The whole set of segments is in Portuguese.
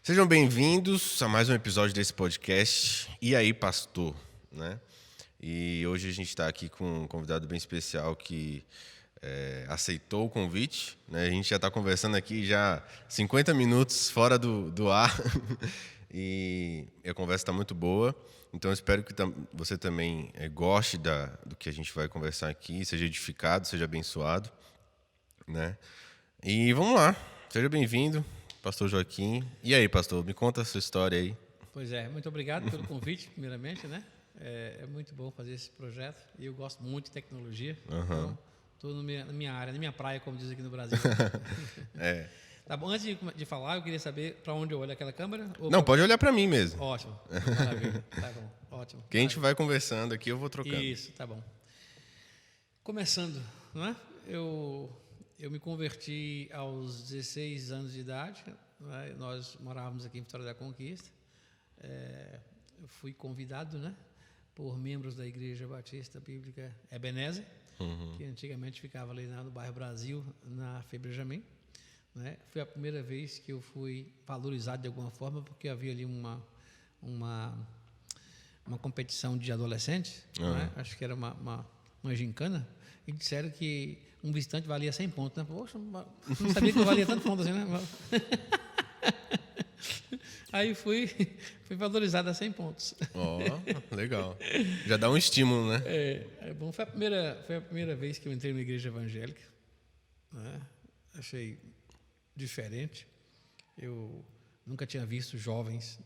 Sejam bem-vindos a mais um episódio desse podcast. E aí, pastor? Né? E hoje a gente está aqui com um convidado bem especial que aceitou o convite. Né? A gente já está conversando aqui já 50 minutos fora do ar e a conversa está muito boa. Então, eu espero que você também goste do que a gente vai conversar aqui, seja edificado, seja abençoado. Né? E vamos lá, seja bem-vindo, pastor Joaquim. E aí, pastor, me conta a sua história aí. Pois é, muito obrigado pelo convite, primeiramente, né? É muito bom fazer esse projeto e eu gosto muito de tecnologia. Então, estou na minha área, na minha praia, como diz aqui no Brasil. Tá bom, antes de falar, eu queria saber para onde eu olho aquela câmera. Não, pode olhar para mim mesmo. Ótimo, maravilha, tá bom, ótimo. Que a gente vai conversando aqui, eu vou trocando. Isso, tá bom. Começando, não é? Eu me converti aos 16 anos de idade, né? Nós morávamos aqui em Vitória da Conquista. Eu fui convidado, né, por membros da Igreja Batista Bíblica Ebenezer, que antigamente ficava ali no bairro Brasil, na Febre-Jamim. Né? Foi a primeira vez que eu fui valorizado de alguma forma, porque havia ali uma competição de adolescentes, né? Acho que era uma gincana, e disseram que um visitante valia 100 pontos. Né? Poxa, não sabia que eu valia tanto ponto assim, né? Aí fui valorizado a 100 pontos. Legal. Já dá um estímulo, né? Bom, foi a primeira vez que eu entrei na igreja evangélica. Né? Achei diferente. Eu nunca tinha visto jovens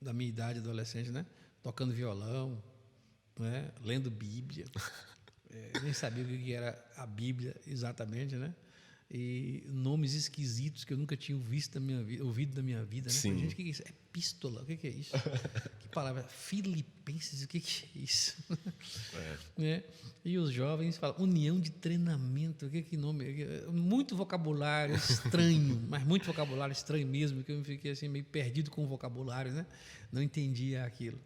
da minha idade, adolescente, né? Tocando violão, né? Lendo Bíblia. Eu nem sabia o que era a Bíblia exatamente, né? E nomes esquisitos que eu nunca tinha ouvido na minha vida, né? Sim. Gente, o que é isso? Epístola, o que é isso? Que palavra? Filipenses, o que é isso? Né? E os jovens falam união de treinamento, o que nome? Muito vocabulário estranho, mas muito vocabulário estranho mesmo, que eu fiquei assim meio perdido com o vocabulário, né? Não entendia aquilo.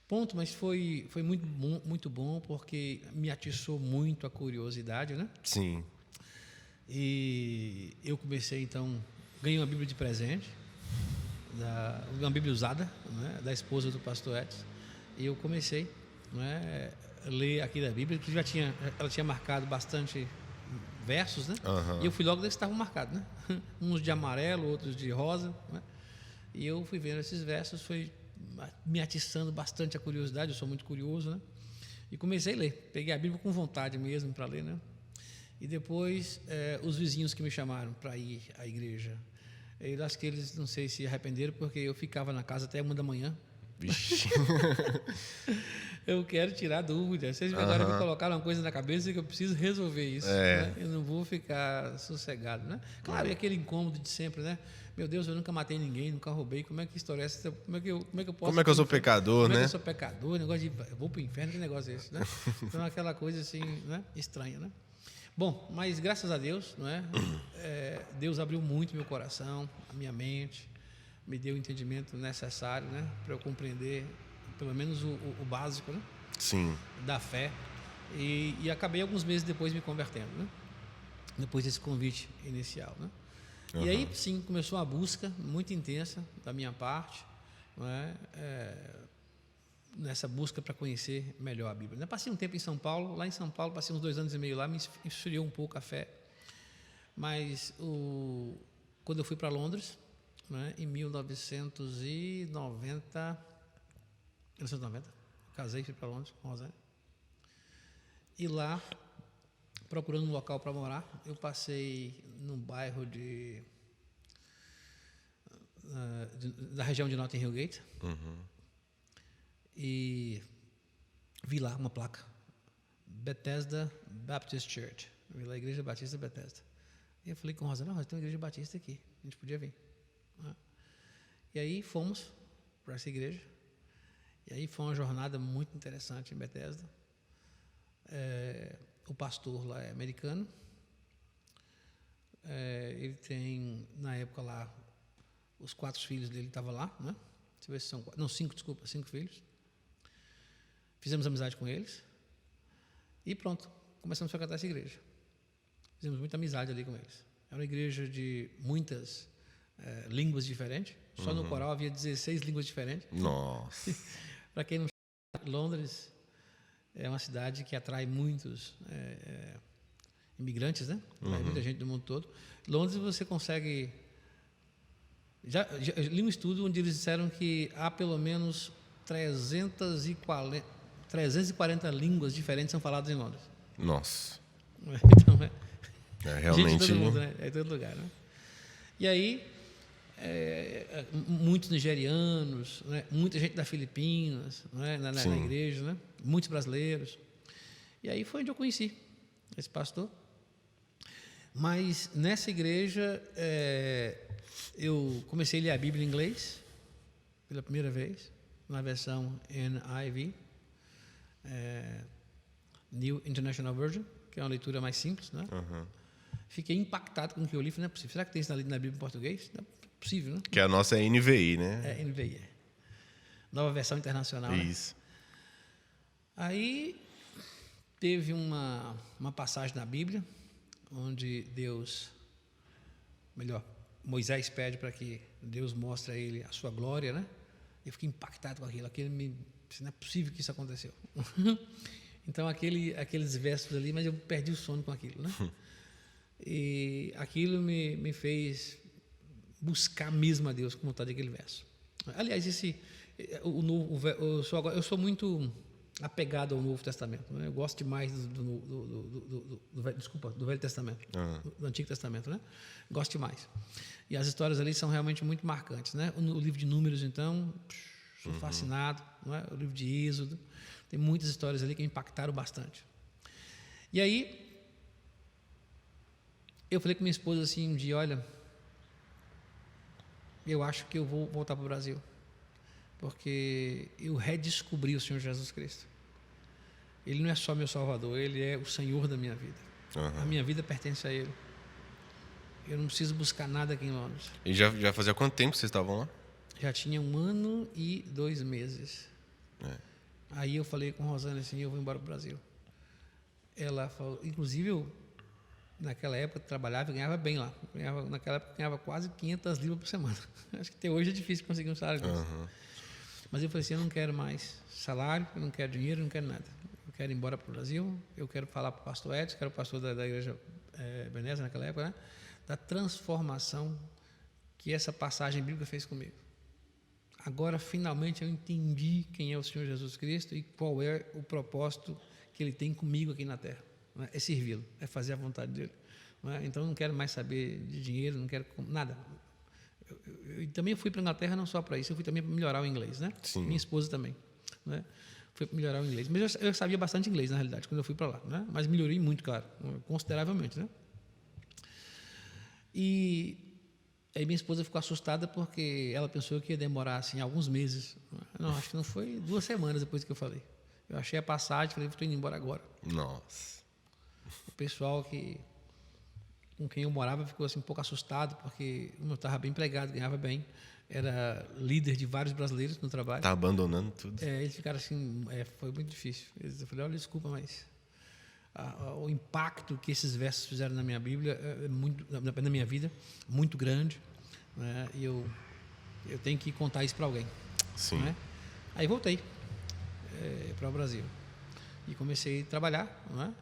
Ponto, mas foi muito bom porque me atiçou muito a curiosidade, né? Sim. E eu comecei, então, ganhei uma Bíblia de presente, uma Bíblia usada, né, da esposa do pastor Edson, e eu comecei, né, a ler aqui da Bíblia, que ela tinha marcado bastante versos, né? E eu fui logo desses que estavam marcados, né? Uns de amarelo, outros de rosa, né? E eu fui vendo esses versos, foi me atiçando bastante a curiosidade, eu sou muito curioso, né? E comecei a ler, peguei a Bíblia com vontade mesmo para ler, né? E depois, os vizinhos que me chamaram para ir à igreja. Eu acho que eles, não sei se arrependeram, porque eu ficava na casa até 1 da manhã. Vixe. Eu quero tirar dúvida. Vocês agora me colocaram uma coisa na cabeça que eu preciso resolver isso. Né? Eu não vou ficar sossegado, né? Claro, e aquele incômodo de sempre, né? Meu Deus, eu nunca matei ninguém, nunca roubei. Como é que história é essa? Como é que eu posso... Como é que eu sou pecador, né? Como é que eu sou pecador? Negócio de... Eu vou para o inferno, que negócio é esse, né? Então, aquela coisa assim, né? Estranha, né? Bom, mas graças a Deus, não é? Deus abriu muito meu coração, a minha mente, me deu o entendimento necessário, né, para eu compreender pelo menos o básico, né? Sim. Da fé. E acabei alguns meses depois me convertendo, né? Depois desse convite inicial, né? E aí, sim, começou uma busca muito intensa da minha parte, não é? Nessa busca para conhecer melhor a Bíblia. Eu passei um tempo em São Paulo, lá em São Paulo, passei uns 2 anos e meio lá, me esfriou um pouco a fé. Mas quando eu fui para Londres, né, em 1990, casei e fui para Londres com a Rosane. E lá, procurando um local para morar, eu passei num bairro da região de Notting Hill Gate. E vi lá uma placa, Bethesda Baptist Church, vi lá a Igreja Batista Bethesda. E eu falei com a Rosa, não, tem uma Igreja Batista aqui, a gente podia vir. E aí fomos para essa igreja, e aí foi uma jornada muito interessante em Bethesda. O pastor lá é americano, ele tem, na época lá, os 4 filhos dele estavam lá, né? Deixa eu ver se são 4, não, 5 filhos. Fizemos amizade com eles e pronto, começamos a frequentar essa igreja. Fizemos muita amizade ali com eles. É uma igreja de muitas línguas diferentes. Só no coral havia 16 línguas diferentes. Nossa. Para quem não sabe, Londres é uma cidade que atrai muitos imigrantes, né? Atrai muita gente do mundo todo. Londres você consegue... Já li um estudo onde eles disseram que há pelo menos 340 línguas diferentes são faladas em Londres. Nossa. Então, Realmente... gente de todo mundo, né? É em todo lugar, né? E aí, muitos nigerianos, né? Muita gente da Filipinas, né? na igreja, né? Muitos brasileiros. E aí foi onde eu conheci esse pastor. Mas nessa igreja, eu comecei a ler a Bíblia em inglês pela primeira vez, na versão NIV, New International Version, que é uma leitura mais simples, né? Fiquei impactado com o que eu li. Falei, não é possível. Será que tem isso na Bíblia em português? Não é possível, né? Que a nossa é NVI, né? É NVI. Nova versão internacional. Isso. Né? Aí teve uma passagem na Bíblia onde Moisés pede para que Deus mostre a ele a sua glória, né? Eu fiquei impactado com aquilo. Não é possível que isso aconteceu. Então, aqueles versos ali, mas eu perdi o sono com aquilo, né? E aquilo me fez buscar mesmo a Deus, como está aquele verso. Aliás, eu sou muito apegado ao Novo Testamento, né? Eu gosto demais do Velho Testamento, do Antigo Testamento, né? Gosto demais. E as histórias ali são realmente muito marcantes, né? O livro de Números, então, sou fascinado, não é? O livro de Êxodo, tem muitas histórias ali que me impactaram bastante. E aí, eu falei com minha esposa assim um dia, olha, eu acho que eu vou voltar para o Brasil, porque eu redescobri o Senhor Jesus Cristo. Ele não é só meu Salvador, Ele é o Senhor da minha vida. A minha vida pertence a Ele. Eu não preciso buscar nada aqui em Londres. E já fazia quanto tempo que vocês estavam lá? Já tinha 1 ano e 2 meses. Aí eu falei com a Rosana assim, eu vou embora para o Brasil. Ela falou, inclusive eu, naquela época, trabalhava e ganhava bem lá. Naquela época, ganhava quase 500 libras por semana. Acho que até hoje é difícil conseguir um salário desse. Mas eu falei assim, eu não quero mais salário, eu não quero dinheiro, eu não quero nada. Eu quero ir embora para o Brasil, eu quero falar para o pastor Edson, que era o pastor da igreja Benézia naquela época, né? Da transformação que essa passagem bíblica fez comigo. Agora, finalmente, eu entendi quem é o Senhor Jesus Cristo e qual é o propósito que Ele tem comigo aqui na Terra. Né? É servi-lo, é fazer a vontade dEle. Né? Então, eu não quero mais saber de dinheiro, não quero nada. Eu também fui para a Inglaterra não só para isso, eu fui também para melhorar o inglês. Né? Minha esposa também. Né? Foi para melhorar o inglês. Mas eu sabia bastante inglês, na realidade, quando eu fui para lá. Né? Mas melhorei muito, claro, consideravelmente. Né? E aí minha esposa ficou assustada porque ela pensou que ia demorar assim, alguns meses. Não, acho que não foi 2 semanas depois que eu falei. Eu achei a passagem, falei, estou indo embora agora. Nossa. O pessoal com quem eu morava ficou assim, um pouco assustado, porque eu estava bem empregado, ganhava bem, era líder de vários brasileiros no trabalho. Está abandonando tudo. Eles ficaram assim, foi muito difícil. Eu falei, olha, desculpa, mas o impacto que esses versos fizeram na minha Bíblia, na minha vida, muito grande. Né? E eu tenho que contar isso para alguém. Sim. Né? Aí voltei para o Brasil e comecei a trabalhar, né?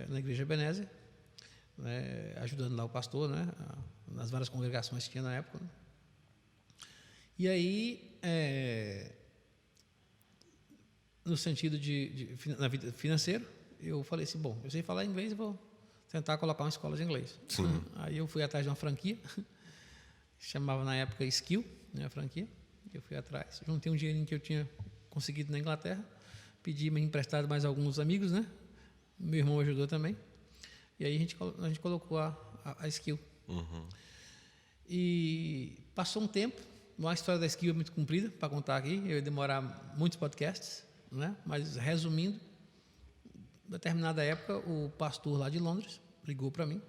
Na igreja Benézia, né? Ajudando lá o pastor, né? Nas várias congregações que tinha na época. Né? E aí, no sentido na vida financeira, eu falei assim, bom, eu sei falar inglês, eu vou tentar colocar uma escola de inglês. Sim. Aí eu fui atrás de uma franquia, chamava na época Skill, né, a franquia. Eu fui atrás, juntei um dinheirinho que eu tinha conseguido na Inglaterra, pedi emprestado mais alguns amigos, né? Meu irmão ajudou também. E aí a gente colocou a Skill. E passou um tempo, uma história da Skill é muito comprida para contar aqui, eu ia demorar muitos podcasts, né? Mas resumindo, em determinada época, o pastor lá de Londres ligou para mim,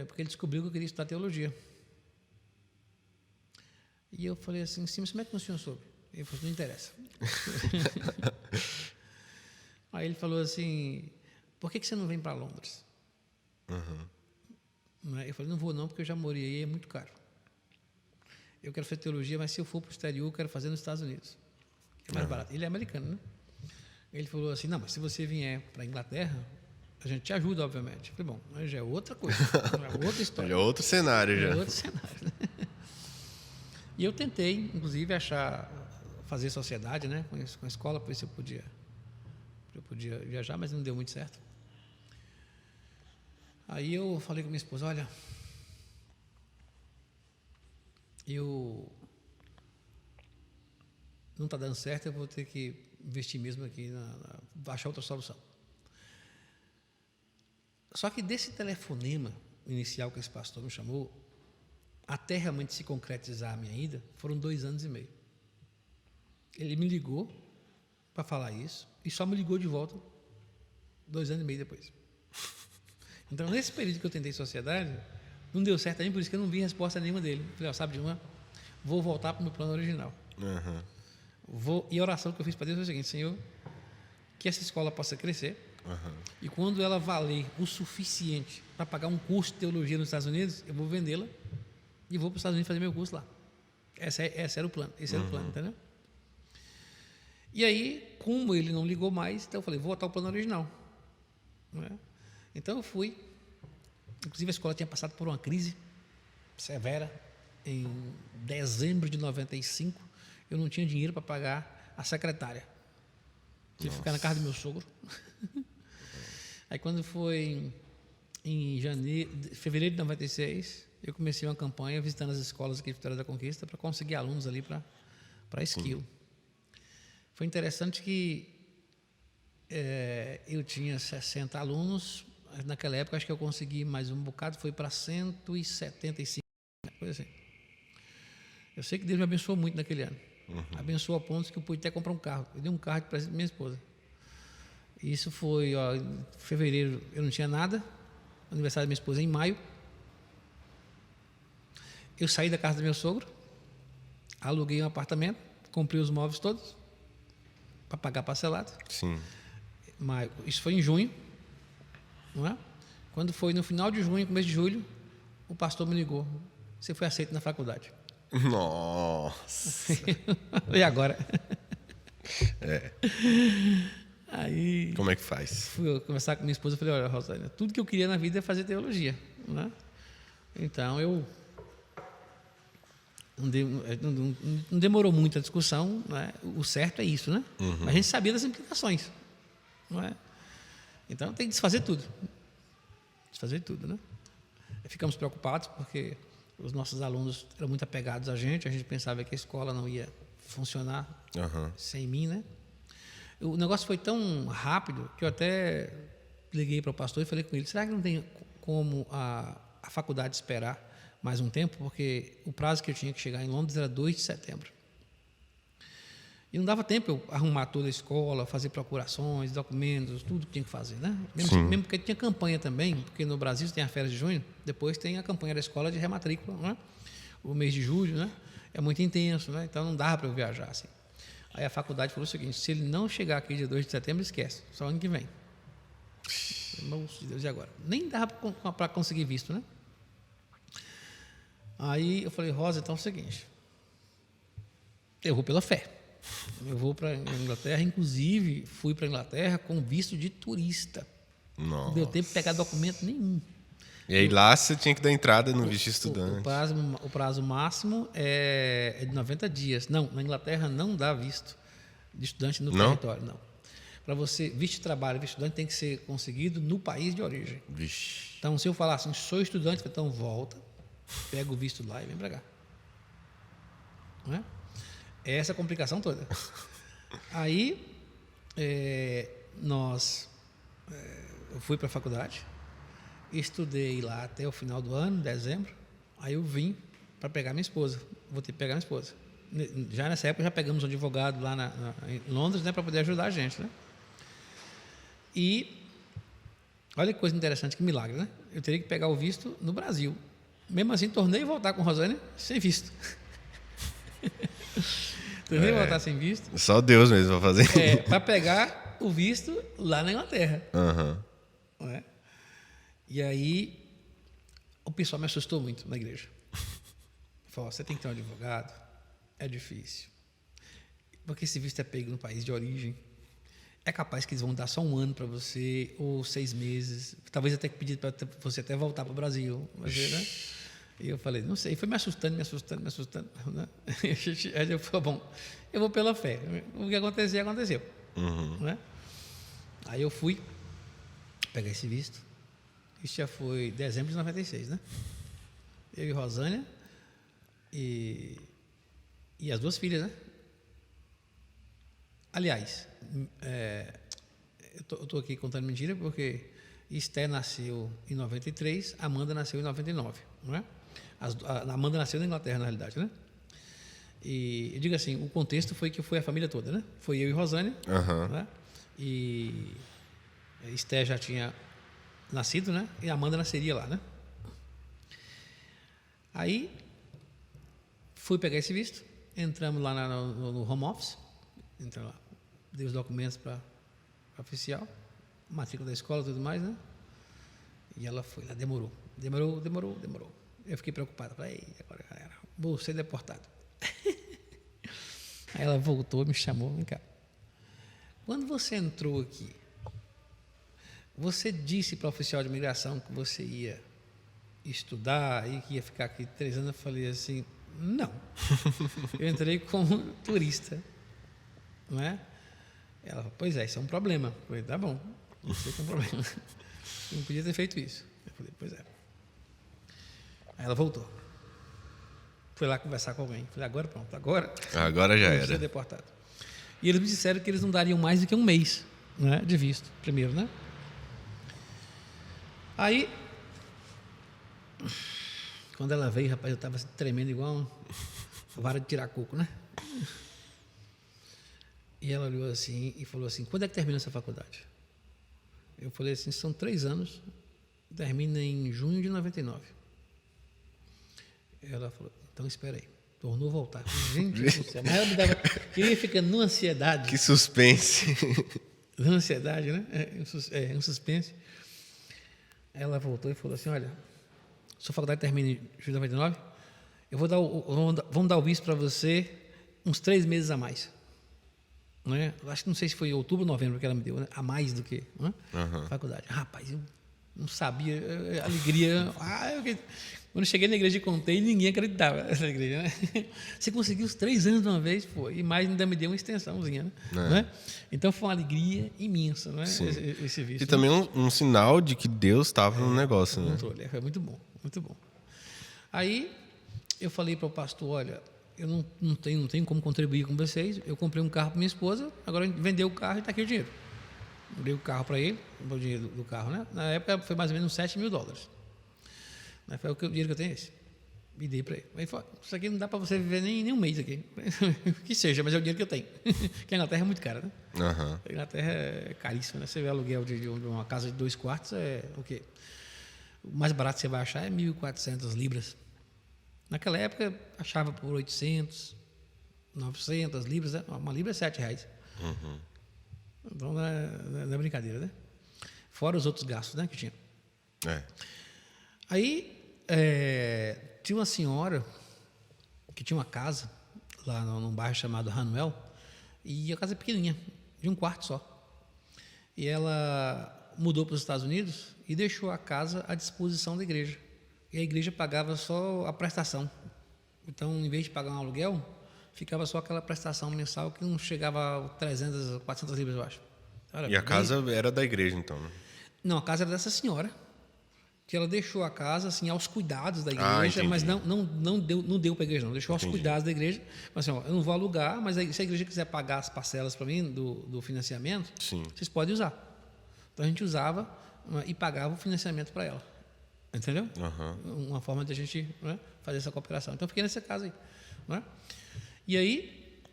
porque ele descobriu que eu queria estudar teologia. E eu falei assim, sim, mas como é que o senhor soube? Ele falou, não interessa. Aí ele falou assim, por que você não vem para Londres? Né? Eu falei, não vou não, porque eu já morei aí, é muito caro. Eu quero fazer teologia, mas se eu for para o exterior, eu quero fazer nos Estados Unidos. É mais barato. Ele é americano, né? Ele falou assim, não, mas se você vier para a Inglaterra, a gente te ajuda, obviamente. Eu falei, bom, mas já é outra coisa, é outra história. É outro cenário já. É outro cenário, né? E eu tentei, inclusive, fazer sociedade, né, com a escola, para ver se eu podia viajar, mas não deu muito certo. Aí eu falei com minha esposa, olha, não está dando certo, eu vou ter que investir mesmo aqui, achar outra solução. Só que desse telefonema inicial que esse pastor me chamou, até realmente se concretizar a minha ida, foram 2 anos e meio. Ele me ligou para falar isso e só me ligou de volta 2 anos e meio depois. Então, nesse período que eu tentei sociedade, não deu certo ainda, por isso que eu não vi resposta nenhuma dele. Eu falei, sabe de uma? Vou voltar para o meu plano original. E a oração que eu fiz para Deus foi o seguinte, Senhor, que essa escola possa crescer, e quando ela valer o suficiente para pagar um curso de teologia nos Estados Unidos, eu vou vendê-la e vou para os Estados Unidos fazer meu curso lá. Esse era o plano, entendeu? E aí, como ele não ligou mais, então eu falei, vou voltar ao plano original. Não é? Então eu fui, inclusive a escola tinha passado por uma crise severa, em dezembro de 95, eu não tinha dinheiro para pagar a secretária. Tive que ficar na casa do meu sogro. Aí quando foi em fevereiro de 96, eu comecei uma campanha visitando as escolas aqui de Vitória da Conquista para conseguir alunos ali para Skill. Foi interessante que eu tinha 60 alunos, naquela época acho que eu consegui mais um bocado, foi para 175, coisa assim. Eu sei que Deus me abençoou muito naquele ano. Abençoou a ponto que eu pude até comprar um carro. Eu dei um carro de presente para minha esposa. Isso foi em fevereiro, eu não tinha nada. Aniversário da minha esposa em maio. Eu saí da casa do meu sogro, aluguei um apartamento, comprei os móveis todos para pagar parcelado. Sim. Isso foi em junho, não é? Quando foi no final de junho, começo de julho, o pastor me ligou. Você foi aceito na faculdade. Nossa. E agora? É. Aí, como é que faz? Fui conversar com minha esposa e falei, olha, Rosâlia, tudo que eu queria na vida é fazer teologia, né? Então eu não demorou muito a discussão, né? O certo é isso, né? Mas a gente sabia das implicações, não é? Então tem que desfazer tudo, né? Ficamos preocupados porque os nossos alunos eram muito apegados a gente pensava que a escola não ia funcionar sem mim, né? O negócio foi tão rápido que eu até liguei para o pastor e falei com ele, será que não tem como a faculdade esperar mais um tempo? Porque o prazo que eu tinha que chegar em Londres era 2 de setembro. E não dava tempo eu arrumar toda a escola, fazer procurações, documentos, tudo que tinha que fazer, né? Mesmo porque tinha campanha também, porque no Brasil tem a férias de junho, depois tem a campanha da escola de rematrícula, né? O mês de julho, né? É muito intenso, né? Então não dava para eu viajar assim. Aí a faculdade falou o seguinte, se ele não chegar aqui dia 2 de setembro, esquece, só ano que vem. Nossa, Deus, e agora? Nem dava para conseguir visto, né? Aí eu falei, Rosa, então é o seguinte, eu vou pela fé. Eu vou para a Inglaterra, inclusive fui para a Inglaterra com visto de turista. Nossa. Não deu tempo de pegar documento nenhum. E aí lá você tinha que dar entrada no visto de estudante. O prazo máximo é de 90 dias. Não, na Inglaterra não dá visto de estudante no território, não. Para você, visto de trabalho, visto de estudante tem que ser conseguido no país de origem. Vixe. Então, se eu falar assim, sou estudante, então volta, pega o visto lá e vem para cá. Não é? Essa complicação toda. Aí, eu fui para a faculdade, estudei lá até o final do ano, dezembro, aí eu vim para pegar minha esposa. Vou ter que pegar minha esposa. Já nessa época, já pegamos um advogado lá em Londres, né, para poder ajudar a gente, né? E, olha que coisa interessante, que milagre, né? Eu teria que pegar o visto no Brasil. Mesmo assim, tornei voltar com Rosânia sem visto. Tornei voltar sem visto. Só Deus mesmo vai fazer. Para pegar o visto lá na Inglaterra. Não é? E aí, o pessoal me assustou muito na igreja. Falou, você tem que ter um advogado, é difícil. Porque esse visto é pego no país de origem. É capaz que eles vão dar só 1 ano para você, ou 6 meses. Talvez até pedir para você até voltar para o Brasil. Mas, né? E eu falei, não sei. Foi me assustando. Né? Aí eu falei, bom, eu vou pela fé. O que acontecer, aconteceu. Né? Aí eu fui pegar esse visto. Isso já foi dezembro de 96, né? Eu e Rosânia e as 2 filhas, né? Aliás, eu estou aqui contando mentira porque Esté nasceu em 93, Amanda nasceu em 99, não é? A Amanda nasceu na Inglaterra, na realidade, né? E eu digo assim, o contexto foi que foi a família toda, né? Foi eu e Rosânia, né? E Esté já tinha nascido, né? E a Amanda nasceria lá, né? Aí fui pegar esse visto, entramos lá no home office, entramos lá, dei os documentos para oficial, matrícula da escola e tudo mais, né? E ela foi lá, demorou. Eu fiquei preocupado, falei, agora galera, vou ser deportado. Aí ela voltou, me chamou, vem cá. Quando você entrou aqui, você disse para o oficial de imigração que você ia estudar e que ia ficar aqui 3 anos? Eu falei assim, não. Eu entrei como turista, não é? Ela falou, pois é, isso é um problema. Eu falei, tá bom, isso é um problema. Eu não podia ter feito isso. Eu falei, pois é. Aí ela voltou. Fui lá conversar com alguém. Falei, agora pronto, agora já eu era. vou ser deportado. E eles me disseram que eles não dariam mais do que 1 mês, né, de visto, primeiro, né? Aí, quando ela veio, rapaz, eu estava tremendo igual uma vara de tirar coco, né? E ela olhou assim e falou assim, quando é que termina essa faculdade? Eu falei assim, são 3 anos, termina em junho de 99. Ela falou, então espera aí. Tornou a voltar. Gente do céu, mas ela me dava... Eu ia ficando numa ansiedade. Que suspense. Numa ansiedade, né? Um suspense. Ela voltou e falou assim, olha, sua faculdade termina em junho de 99, vamos dar o visto para você uns 3 meses a mais. Né? Acho que não sei se foi em outubro ou novembro que ela me deu, né? A mais do que, né? Faculdade. Rapaz, eu não sabia, alegria. Quando eu cheguei na igreja e contei, ninguém acreditava nessa igreja, né? Você conseguiu os 3 anos de uma vez, pô, e mais ainda me deu uma extensãozinha, né? Né? Então foi uma alegria imensa, né? Esse visto. E também um sinal de que Deus estava no negócio, né? Controle. Foi muito bom, muito bom. Aí eu falei para o pastor, olha, eu não tenho como contribuir com vocês, eu comprei um carro para minha esposa, agora vendeu o carro e está aqui o dinheiro. Dei o carro para ele, o dinheiro do carro, né? Na época foi mais ou menos $7 mil. Foi o dinheiro que eu tenho esse. E dei para ele. Ele falou, isso aqui não dá para você viver nem 1 mês aqui. Que seja, mas é o dinheiro que eu tenho. Porque a Inglaterra é muito cara, né? A Inglaterra é caríssima, né? Você vê aluguel de uma casa de 2 quartos, é o quê? O mais barato que você vai achar é 1.400 libras. Naquela época, achava por 800, 900 libras, né? Uma libra é R$7. Então, não é brincadeira, né? Fora os outros gastos, né, que tinha. Aí, tinha uma senhora que tinha uma casa lá num bairro chamado Hanwell, e a casa é pequenininha, de 1 quarto só. E ela mudou para os Estados Unidos e deixou a casa à disposição da igreja. E a igreja pagava só a prestação. Então, em vez de pagar um aluguel, ficava só aquela prestação mensal que não chegava a 300, 400 libras, eu acho. E a casa era da igreja, então, né? Não, a casa era dessa senhora, que ela deixou a casa assim aos cuidados da igreja, mas não deu para a igreja, não. Deixou aos cuidados da igreja. Mas assim, ó, eu não vou alugar, mas se a igreja quiser pagar as parcelas para mim do financiamento, vocês podem usar. Então a gente usava e pagava o financiamento para ela. Entendeu? Uma forma de a gente, né, fazer essa cooperação. Então, eu fiquei nessa casa aí. Né? E aí,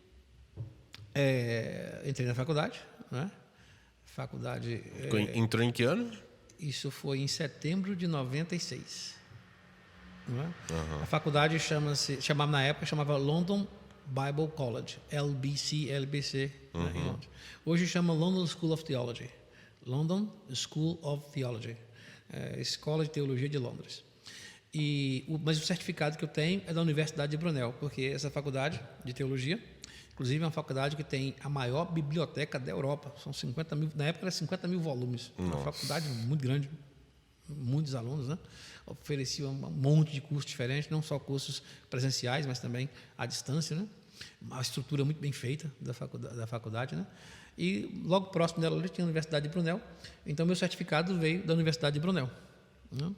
entrei na faculdade. Né? Faculdade... Entrou em que ano? Isso foi em setembro de 96. Né? A faculdade chamava na época, chamava London Bible College, LBC, né, em Londres. Hoje chama London School of Theology. London School of Theology. Escola de Teologia de Londres. Mas o certificado que eu tenho é da Universidade de Brunel, porque essa faculdade de teologia, inclusive, é uma faculdade que tem a maior biblioteca da Europa. São 50 mil, na época era 50 mil volumes. Nossa. Uma faculdade muito grande, muitos alunos, né? Oferecia um monte de cursos diferentes, não só cursos presenciais, mas também à distância, né? Uma estrutura muito bem feita da faculdade, né? E logo próximo dela tinha a Universidade de Brunel, então meu certificado veio da Universidade de Brunel, né?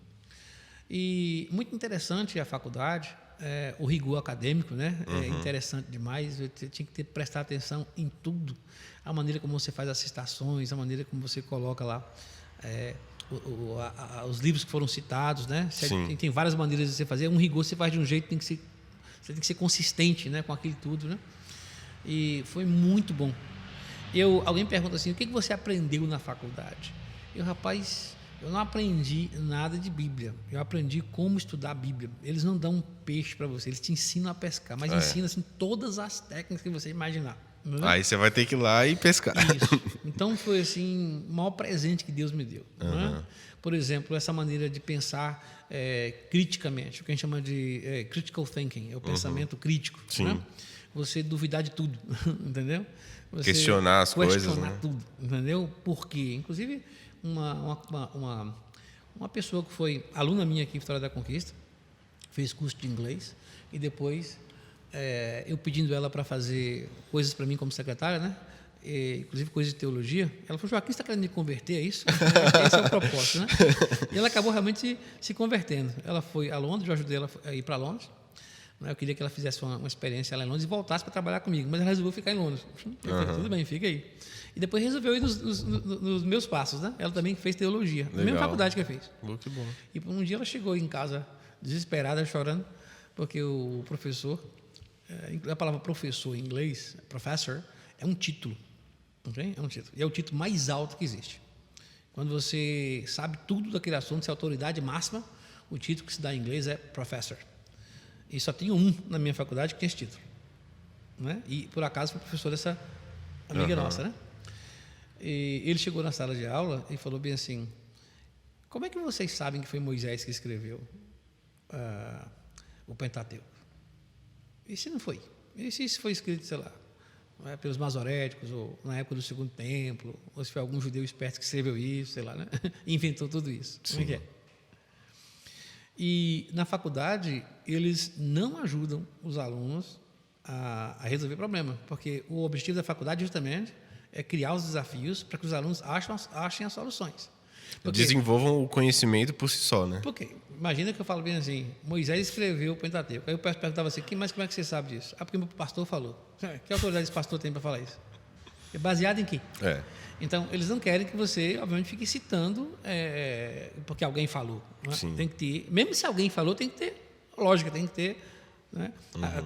E muito interessante a faculdade, o rigor acadêmico, né? É interessante demais. Você tinha que prestar atenção em tudo, a maneira como você faz as citações, a maneira como você coloca lá os livros que foram citados, né? Tem várias maneiras de você fazer. Um rigor você faz de um jeito, você tem que ser consistente, né, com aquilo tudo, né? E foi muito bom. Alguém pergunta assim, o que você aprendeu na faculdade? Rapaz, eu não aprendi nada de Bíblia. Eu aprendi como estudar a Bíblia. Eles não dão um peixe para você, eles te ensinam a pescar, mas ensinam assim, todas as técnicas que você imaginar. Aí você vai ter que ir lá e pescar. Isso. Então foi assim, o maior presente que Deus me deu. Né? Por exemplo, essa maneira de pensar criticamente, o que a gente chama de critical thinking, é o pensamento crítico. Né? Você duvidar de tudo, entendeu? Você questionar as coisas. Questionar tudo, entendeu? Por quê? Inclusive, uma pessoa que foi aluna minha aqui em Vitória da Conquista, fez curso de inglês, e depois eu pedindo ela para fazer coisas para mim como secretária, né? Inclusive coisas de teologia, ela falou, Joaquim, você está querendo me converter, é isso? Esse é o propósito, né? E ela acabou realmente se convertendo. Ela foi a Londres, eu ajudei ela a ir para Londres. Eu queria que ela fizesse uma experiência lá em Londres e voltasse para trabalhar comigo, mas ela resolveu ficar em Londres. Eu falei, tudo bem, fica aí. E depois resolveu ir nos meus passos, né? Ela também fez teologia, na mesma faculdade que eu fiz. Que bom. E um dia ela chegou em casa desesperada, chorando, porque o professor, a palavra professor em inglês, professor, é um título, okay? É um título. E é o título mais alto que existe. Quando você sabe tudo daquele assunto, se é autoridade máxima, o título que se dá em inglês é professor. E só tinha um na minha faculdade que tinha esse título, né? E por acaso foi professor dessa amiga nossa, né? E ele chegou na sala de aula e falou bem assim, como é que vocês sabem que foi Moisés que escreveu o Pentateuco? E se não foi? E se isso foi escrito, sei lá, pelos masoréticos, ou na época do Segundo Templo, ou se foi algum judeu esperto que escreveu isso, sei lá, né? Inventou tudo isso. Como é que é? E na faculdade, eles não ajudam os alunos a resolver problema, porque o objetivo da faculdade justamente é criar os desafios para que os alunos achem as soluções. Desenvolvam o conhecimento por si só, né? Porque, imagina que eu falo bem assim, Moisés escreveu o Pentateuco. Aí eu perguntava assim, mas como é que você sabe disso? Porque meu pastor falou. Que autoridade esse pastor tem para falar isso? É baseado em quê? Então, eles não querem que você, obviamente, fique citando porque alguém falou. Né? Tem que ter, mesmo se alguém falou, tem que ter lógica, tem que ter, né?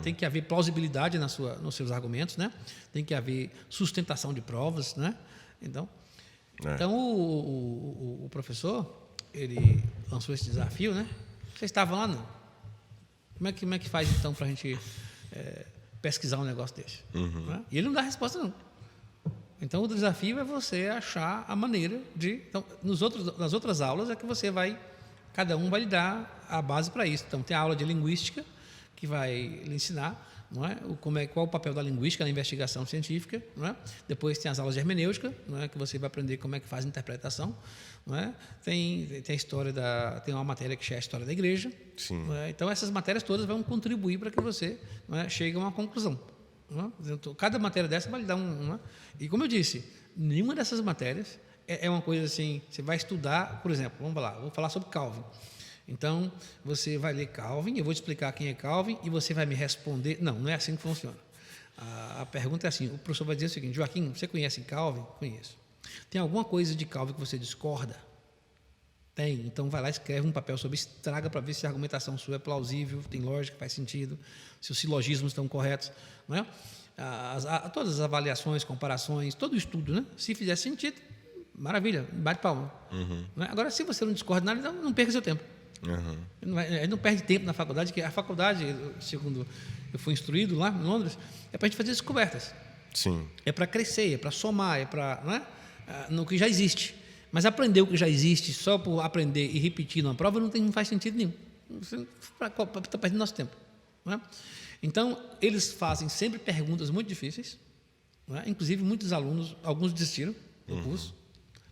Tem que haver plausibilidade nos seus argumentos, né? Tem que haver sustentação de provas, né? Então o professor, ele lançou esse desafio, né? Vocês estavam lá, não? Como é que faz, então, para a gente pesquisar um negócio desse? Né? E ele não dá resposta, não. Então, o desafio é você achar a maneira de... Então, nas outras aulas é que você vai... Cada um vai lhe dar a base para isso. Então, tem a aula de linguística, que vai lhe ensinar, não é? Qual o papel da linguística na investigação científica. Não é? Depois tem as aulas de hermenêutica, não é? Que você vai aprender como é que faz a interpretação. Não é? Tem a história tem uma matéria que é a história da igreja. Não é? Então, essas matérias todas vão contribuir para que você, não é, chegue a uma conclusão. Então, cada matéria dessa vai lhe dar E como eu disse, nenhuma dessas matérias é uma coisa assim, você vai estudar, por exemplo, vou falar sobre Calvin. Então, você vai ler Calvin, eu vou te explicar quem é Calvin e você vai me responder. Não é assim que funciona. A pergunta é assim, o professor vai dizer o seguinte, Joaquim, você conhece Calvin? Conheço. Tem alguma coisa de Calvin que você discorda? Tem, então vai lá, escreve um papel sobre isso, traga para ver se a argumentação sua é plausível, tem lógica, faz sentido, se os silogismos estão corretos, não é? Todas as avaliações, comparações, todo o estudo, né? Se fizer sentido, maravilha, bate palma. Não é? Agora, se você não discorda nada, não perca seu tempo. Não perde tempo na faculdade, que a faculdade, segundo eu fui instruído lá em Londres, é para a gente fazer descobertas. É para crescer, é para somar, é para, não é? No que já existe. Mas aprender o que já existe só por aprender e repetir numa prova não faz sentido nenhum. Você está perdendo nosso tempo. Né? Então, eles fazem sempre perguntas muito difíceis. Né? Inclusive, muitos alunos, alguns desistiram do curso,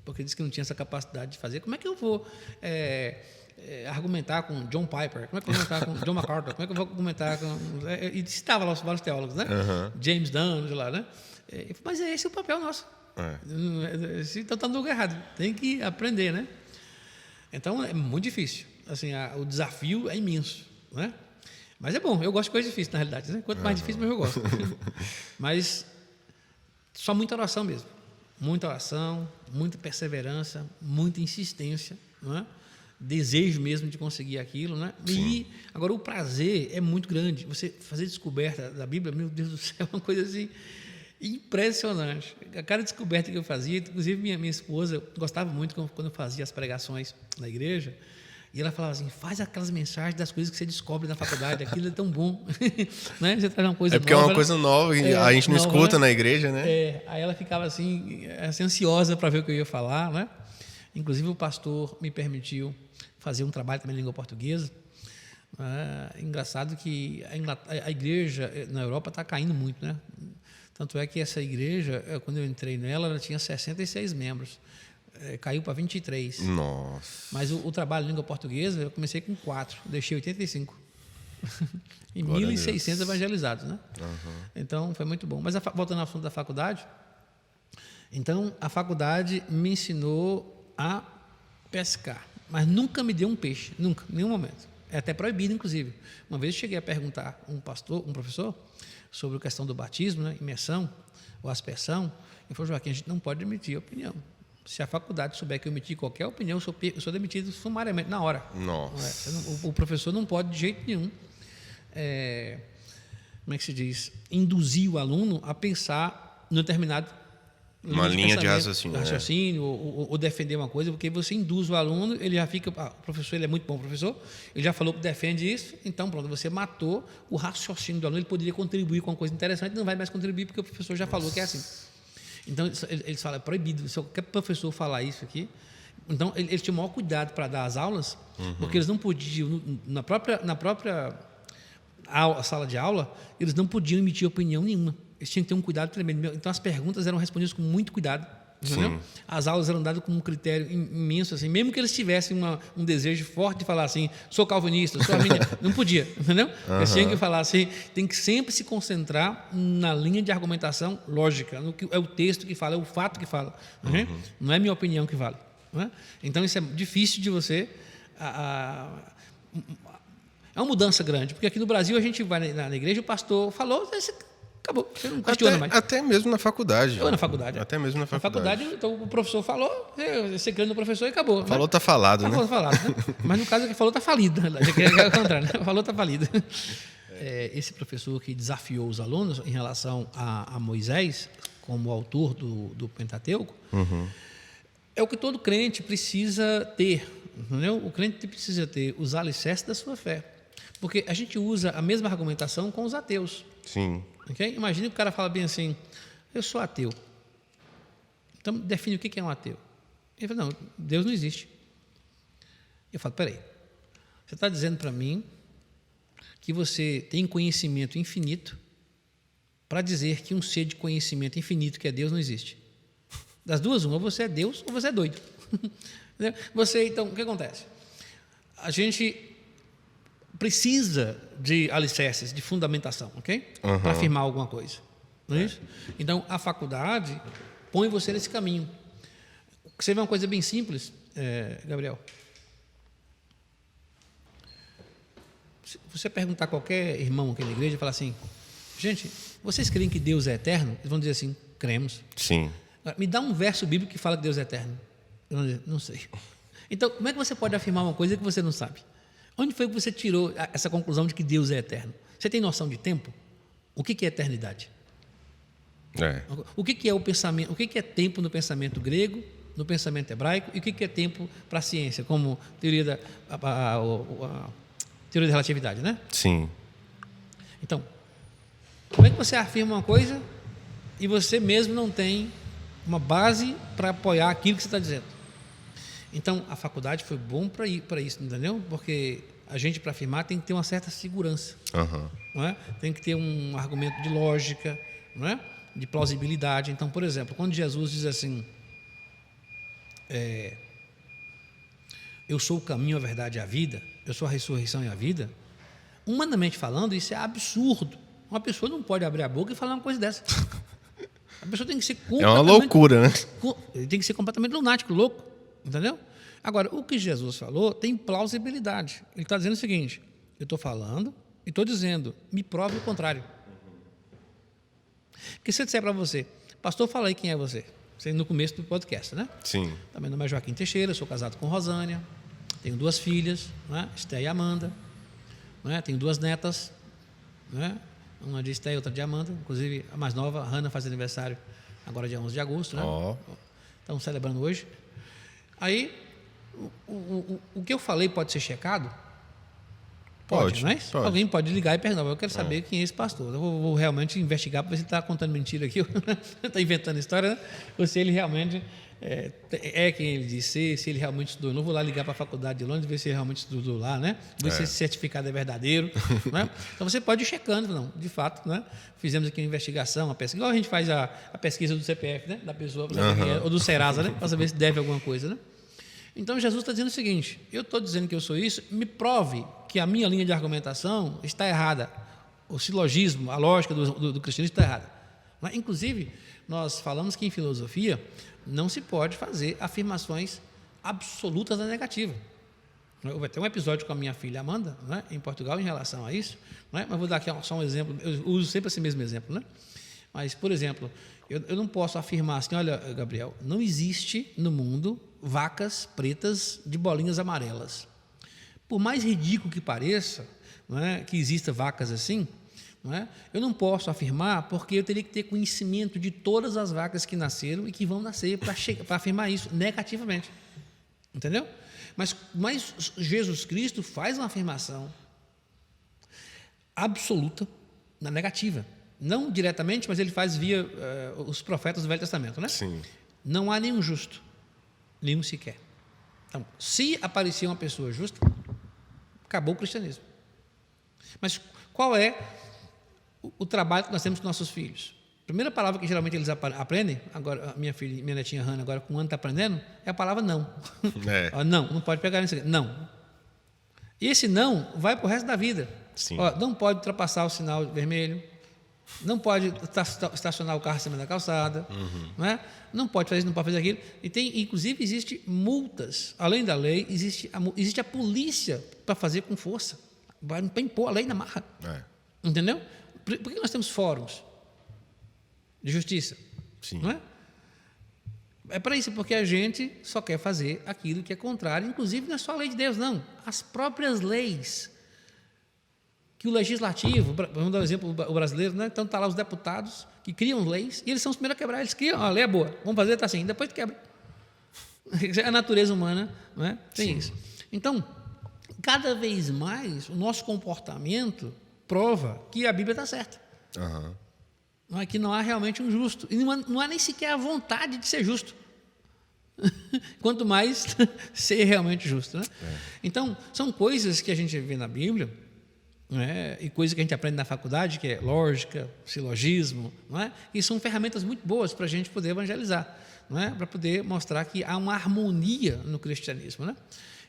porque dizem que não tinha essa capacidade de fazer. Como é que eu vou argumentar com John Piper? Como é que eu vou argumentar com John MacArthur? Como é que eu vou argumentar com... E citava lá vários teólogos, né? James Dunn, de lá, né? Mas esse é o papel nosso. Então está no lugar errado. Tem que aprender, né? Então, é muito difícil. Assim, o desafio é imenso, né? Mas é bom. Eu gosto de coisa difícil, na realidade. Né? Quanto mais difícil, mais eu gosto. Mas só muita oração mesmo. Muita oração, muita perseverança, muita insistência, não é? Desejo mesmo de conseguir aquilo, né? E agora o prazer é muito grande. Você fazer descoberta da Bíblia, meu Deus do céu, é uma coisa assim impressionante. A cada descoberta que eu fazia, inclusive minha esposa gostava muito quando eu fazia as pregações na igreja, e ela falava assim: faz aquelas mensagens das coisas que você descobre na faculdade, aquilo é tão bom. Né? Você traz uma coisa nova. É porque é uma coisa nova e a gente não nova, escuta, né? Na igreja, né? Aí ela ficava assim ansiosa para ver o que eu ia falar, né? Inclusive o pastor me permitiu fazer um trabalho também em língua portuguesa. Engraçado que a igreja na Europa está caindo muito, né? Tanto é que essa igreja, quando eu entrei nela, ela tinha 66 membros. Caiu para 23. Nossa. Mas o trabalho em língua portuguesa, eu comecei com 4, deixei 85. E 1.600 evangelizados, né? Então, foi muito bom. Mas voltando ao assunto da faculdade, então, a faculdade me ensinou a pescar, mas nunca me deu um peixe, nunca, em nenhum momento. É até proibido, inclusive. Uma vez eu cheguei a perguntar a um professor, sobre a questão do batismo, né, imersão ou aspersão. Ele falou: Joaquim, a gente não pode emitir opinião. Se a faculdade souber que eu emiti qualquer opinião, eu sou demitido sumariamente, na hora. Nossa. O professor não pode, de jeito nenhum, como é que se diz, induzir o aluno a pensar em determinado uma linha de raciocínio, ou defender uma coisa, porque você induz o aluno, ele já fica... o professor, ele é muito bom professor, ele já falou que defende isso, então pronto, você matou o raciocínio do aluno, ele poderia contribuir com uma coisa interessante, não vai mais contribuir porque o professor já falou que é assim. Então, eles falam: é proibido, se qualquer professor falar isso aqui... Então, eles tinham o maior cuidado para dar as aulas, porque eles não podiam, na própria sala de aula, eles não podiam emitir opinião nenhuma. Eles tinham que ter um cuidado tremendo. Então, as perguntas eram respondidas com muito cuidado. Entendeu? As aulas eram dadas com um critério imenso, assim, mesmo que eles tivessem um desejo forte de falar assim: sou calvinista, sou arminiano, não podia, entendeu? Eles tinham que falar assim, tem que sempre se concentrar na linha de argumentação lógica, no que é o texto que fala, é o fato que fala, não é minha opinião que vale. Não é? Então, isso é difícil de você... É uma mudança grande, porque aqui no Brasil a gente vai na igreja, o pastor falou, acabou, você não questiona mais. Até mesmo na faculdade. Ou na faculdade. Até mesmo na faculdade. Na faculdade, então o professor falou, você crê no professor e acabou. Falou, tá falado, né? Falou, tá falado, né? Mas no caso, que falou, tá falido. É o contrário, né? Falou, tá falido. Esse professor que desafiou os alunos em relação a Moisés, como autor do Pentateuco, é o que todo crente precisa ter. Entendeu? O crente precisa ter os alicerces da sua fé. Porque a gente usa a mesma argumentação com os ateus. Sim. Okay? Imagina que o cara fala bem assim: eu sou ateu. Então, define o que é um ateu. Ele fala: não, Deus não existe. Eu falo: peraí, você está dizendo para mim que você tem conhecimento infinito para dizer que um ser de conhecimento infinito, que é Deus, não existe. Das duas, uma, ou você é Deus ou você é doido. Então, o que acontece? A gente precisa de alicerces, de fundamentação, ok? Para afirmar alguma coisa. Não é isso? Então, a faculdade põe você nesse caminho. Você vê uma coisa bem simples, Gabriel. Se você perguntar a qualquer irmão aqui na igreja e falar assim: gente, vocês creem que Deus é eterno? Eles vão dizer assim: cremos. Sim. Me dá um verso bíblico que fala que Deus é eterno. Eu vou dizer: não sei. Então, como é que você pode afirmar uma coisa que você não sabe? Onde foi que você tirou essa conclusão de que Deus é eterno? Você tem noção de tempo? O que é eternidade? O que é o pensamento? O que é tempo no pensamento grego, no pensamento hebraico, e o que é tempo para a ciência, como teoria da relatividade, né? Sim. Então, como é que você afirma uma coisa e você mesmo não tem uma base para apoiar aquilo que você está dizendo? Então, a faculdade foi bom para isso, entendeu? Porque a gente, para afirmar, tem que ter uma certa segurança. Aham. Não é? Tem que ter um argumento de lógica, não é? De plausibilidade. Então, por exemplo, quando Jesus diz assim, eu sou o caminho, a verdade e a vida, eu sou a ressurreição e a vida, humanamente falando, isso é absurdo. Uma pessoa não pode abrir a boca e falar uma coisa dessa. A pessoa tem que ser completamente... É uma loucura, né? Ele tem que ser completamente lunático, louco, entendeu? Agora, o que Jesus falou tem plausibilidade. Ele está dizendo o seguinte, eu estou falando e estou dizendo, me prove o contrário. Porque se eu disser para você, pastor, fala aí quem é você. Você no começo do podcast, né? Sim. Meu nome é Joaquim Teixeira, sou casado com Rosânia, tenho 2 filhas, né? Esté e Amanda, né? Tenho 2 netas, né? Uma de Esté e outra de Amanda, inclusive a mais nova, a Hannah, faz aniversário agora dia 11 de agosto, né? Estamos celebrando hoje. Aí, o que eu falei pode ser checado? Pode, mas pode. Alguém pode ligar e perguntar, eu quero saber quem é esse pastor. Eu vou realmente investigar para ver se ele está contando mentira aqui, está inventando história, né? Ou se ele realmente é quem ele diz ser, se ele realmente estudou. Eu não vou lá ligar para a faculdade de Londres, ver se ele realmente estudou lá, né? Ver se esse certificado é verdadeiro. Né? Então você pode ir checando, não, de fato, né? Fizemos aqui uma investigação, uma pesquisa, igual a gente faz a pesquisa do CPF, né? Da pessoa, ou do Serasa, né? Para saber se deve alguma coisa, né? Então Jesus está dizendo o seguinte, eu estou dizendo que eu sou isso, me prove que a minha linha de argumentação está errada, o silogismo, a lógica do cristianismo está errada. Mas, inclusive, nós falamos que em filosofia não se pode fazer afirmações absolutas da negativa. Vai ter um episódio com a minha filha Amanda, né, em Portugal, em relação a isso, né, mas vou dar aqui só um exemplo, eu uso sempre esse mesmo exemplo. Né? Mas, por exemplo, eu não posso afirmar assim, olha, Gabriel, não existe no mundo vacas pretas de bolinhas amarelas. Por mais ridículo que pareça, não é, que exista vacas assim, não é, eu não posso afirmar porque eu teria que ter conhecimento de todas as vacas que nasceram e que vão nascer para afirmar isso negativamente. Entendeu? Mas Jesus Cristo faz uma afirmação absoluta na negativa. Não diretamente, mas ele faz via os profetas do Velho Testamento. Né? Sim. Não há nenhum justo. Nenhum sequer. Então, se aparecer uma pessoa justa, acabou o cristianismo. Mas qual é o trabalho que nós temos com nossos filhos? A primeira palavra que geralmente eles aprendem, agora a minha netinha Hannah, agora com 1 ano está aprendendo, é a palavra não. Não pode pegar nisso aqui. Não. E esse não vai para o resto da vida. Sim. Não pode ultrapassar o sinal vermelho, não pode estacionar o carro em cima da calçada, não pode fazer isso, não pode fazer aquilo. E inclusive, existem multas. Além da lei, existe a polícia para fazer com força, para impor a lei na marra. Entendeu? Por que nós temos fóruns de justiça? Sim. Não é? É para isso, porque a gente só quer fazer aquilo que é contrário, inclusive não é só a lei de Deus, não. As próprias leis que o legislativo, vamos dar um exemplo, o brasileiro, né? Então está lá os deputados que criam leis e eles são os primeiros a quebrar, eles criam, a lei é boa, vamos fazer, está assim, depois quebra. É a natureza humana, não é? Tem Sim. isso. Então, cada vez mais o nosso comportamento prova que a Bíblia está certa. Não é que não há realmente um justo, e não há nem sequer a vontade de ser justo. Quanto mais ser realmente justo. Né? Então, são coisas que a gente vê na Bíblia, e coisas que a gente aprende na faculdade, que é lógica, silogismo, não é? E são ferramentas muito boas para a gente poder evangelizar, não é? Para poder mostrar que há uma harmonia no cristianismo. Né?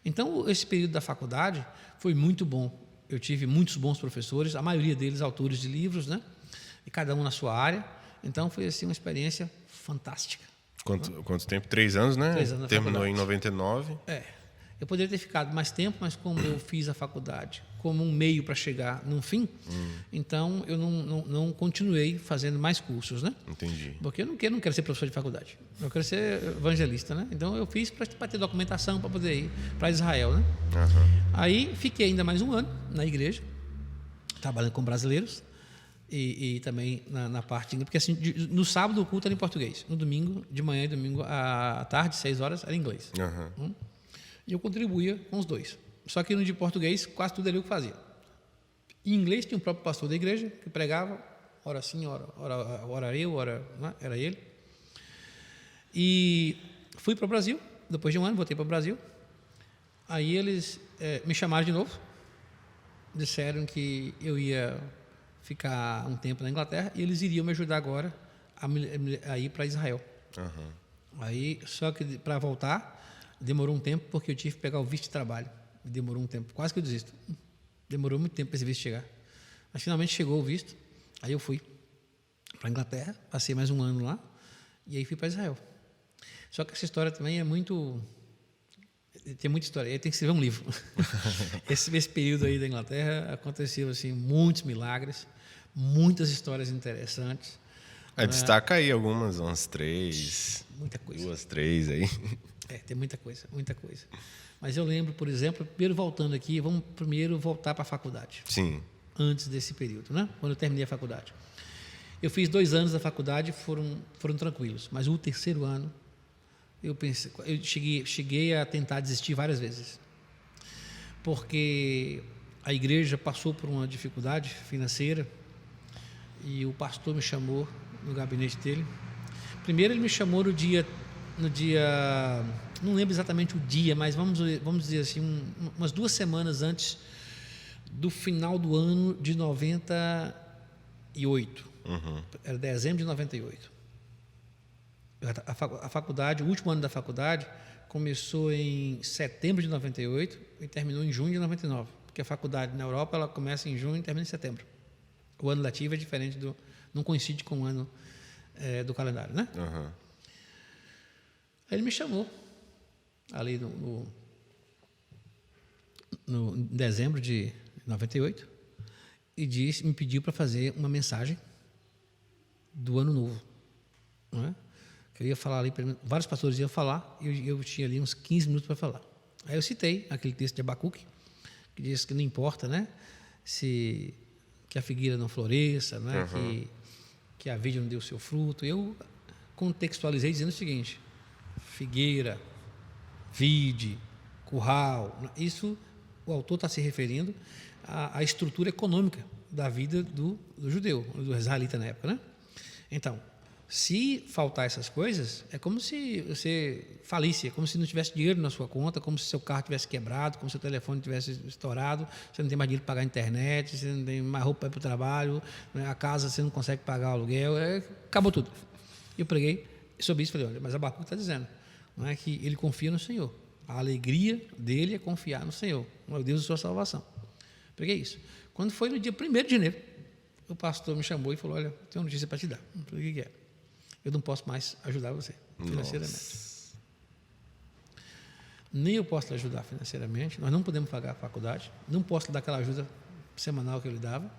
Então, esse período da faculdade foi muito bom. Eu tive muitos bons professores, a maioria deles autores de livros, né? E cada um na sua área. Então, foi assim, uma experiência fantástica. Quanto tempo? 3 anos, né? 3 anos. Terminou em 99. Eu poderia ter ficado mais tempo, mas como eu fiz a faculdade como um meio para chegar num fim, então eu não continuei fazendo mais cursos, né? Entendi. Porque eu não quero ser professor de faculdade, eu quero ser evangelista, né? Então eu fiz para ter documentação para poder ir para Israel, né? Aí fiquei ainda mais 1 ano na igreja, trabalhando com brasileiros e também na parte, porque assim, no sábado o culto era em português, no domingo, de manhã e domingo à tarde, 6 horas, era em inglês. E eu contribuía com os dois. Só que no de português, quase tudo era eu que fazia. Em inglês, tinha o próprio pastor da igreja, que pregava, ora sim, ora eu, ora não, era ele. E fui para o Brasil, depois de 1 ano, voltei para o Brasil. Aí eles me chamaram de novo, disseram que eu ia ficar um tempo na Inglaterra e eles iriam me ajudar agora a ir para Israel. Uhum. Aí, só que para voltar, demorou um tempo porque eu tive que pegar o visto de trabalho. Demorou um tempo, quase que eu desisto. Demorou muito tempo para esse visto chegar. Mas finalmente chegou o visto. Aí eu fui para a Inglaterra, passei mais um ano lá e aí fui para Israel. Só que essa história também é muito... Tem muita história, aí tem que escrever um livro. esse período aí da Inglaterra aconteceu assim, muitos milagres, muitas histórias interessantes. Destaca aí algumas, umas 3. Muita coisa. 2, 3 aí. Tem muita coisa, muita coisa. Mas eu lembro, por exemplo, primeiro voltando aqui, vamos primeiro voltar para a faculdade. Sim. Antes desse período, né? Quando eu terminei a faculdade. Eu fiz 2 anos da faculdade, foram tranquilos. Mas o terceiro ano, eu cheguei a tentar desistir várias vezes. Porque a igreja passou por uma dificuldade financeira e o pastor me chamou no gabinete dele. Primeiro ele me chamou no dia, não lembro exatamente o dia, mas vamos dizer assim, umas 2 semanas antes do final do ano de 98. Uhum. Era dezembro de 98. A faculdade, o último ano da faculdade, começou em setembro de 98 e terminou em junho de 99. Porque a faculdade na Europa ela começa em junho e termina em setembro. O ano letivo é diferente não coincide com o ano do calendário, né? Uhum. Aí ele me chamou ali no dezembro de 98 e me pediu para fazer uma mensagem do ano novo, não é? Que eu ia falar ali, vários pastores iam falar e eu tinha ali uns 15 minutos para falar. Aí eu citei aquele texto de Abacuque que diz que não importa, né, que a figueira não floresça, né, Uhum. que a vide não dê o seu fruto. Eu contextualizei dizendo o seguinte: figueira, vide, curral, isso o autor está se referindo à estrutura econômica da vida do judeu, do israelita na época, né? Então, se faltar essas coisas, é como se você falisse, é como se não tivesse dinheiro na sua conta, como se seu carro tivesse quebrado, como se seu telefone tivesse estourado, você não tem mais dinheiro para pagar a internet, você não tem mais roupa para ir para o trabalho, né? A casa você não consegue pagar o aluguel, acabou tudo. Eu preguei sobre isso e falei: olha, mas Abacuque está dizendo, não é, que ele confia no Senhor. A alegria dele é confiar no Senhor, no Deus da sua salvação. Preguei isso. Quando foi no dia 1º de janeiro, o pastor me chamou e falou: olha, tenho uma notícia para te dar. Eu falei: o que é? Eu não posso mais ajudar você financeiramente. Nossa. Nem eu posso lhe ajudar financeiramente, nós não podemos pagar a faculdade, não posso lhe dar aquela ajuda semanal que eu lhe dava,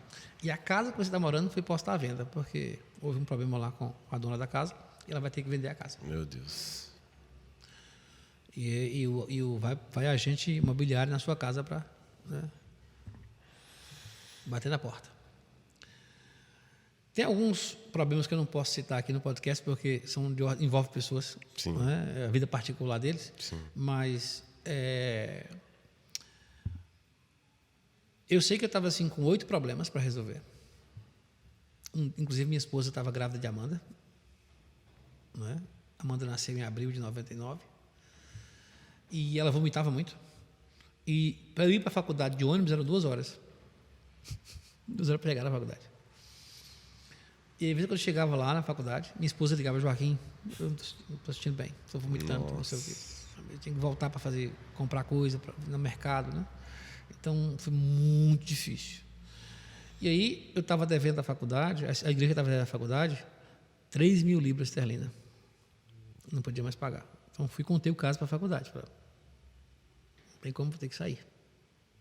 e a casa que você está morando foi posta à venda, porque houve um problema lá com a dona da casa e ela vai ter que vender a casa. Meu Deus. E vai agente imobiliário na sua casa para, né, bater na porta. Tem alguns problemas que eu não posso citar aqui no podcast, porque envolvem pessoas, né, a vida particular deles. Sim. Mas eu sei que eu estava assim, com 8 problemas para resolver. Inclusive, minha esposa estava grávida de Amanda. Né? Amanda nasceu em abril de 99. E ela vomitava muito. E para eu ir para a faculdade de ônibus eram 2 horas. 2 horas para chegar na faculdade. E às vezes, quando eu chegava lá na faculdade, minha esposa ligava: Joaquim, eu não estou sentindo bem, estou vomitando, não sei o quê. Eu tinha que voltar para comprar coisa no mercado, né? Então, foi muito difícil. E aí, eu estava devendo a faculdade, a igreja estava devendo a faculdade, 3.000 libras esterlinas. Não podia mais pagar. Então, contei o caso para a faculdade. Falei: não tem como, vou ter que sair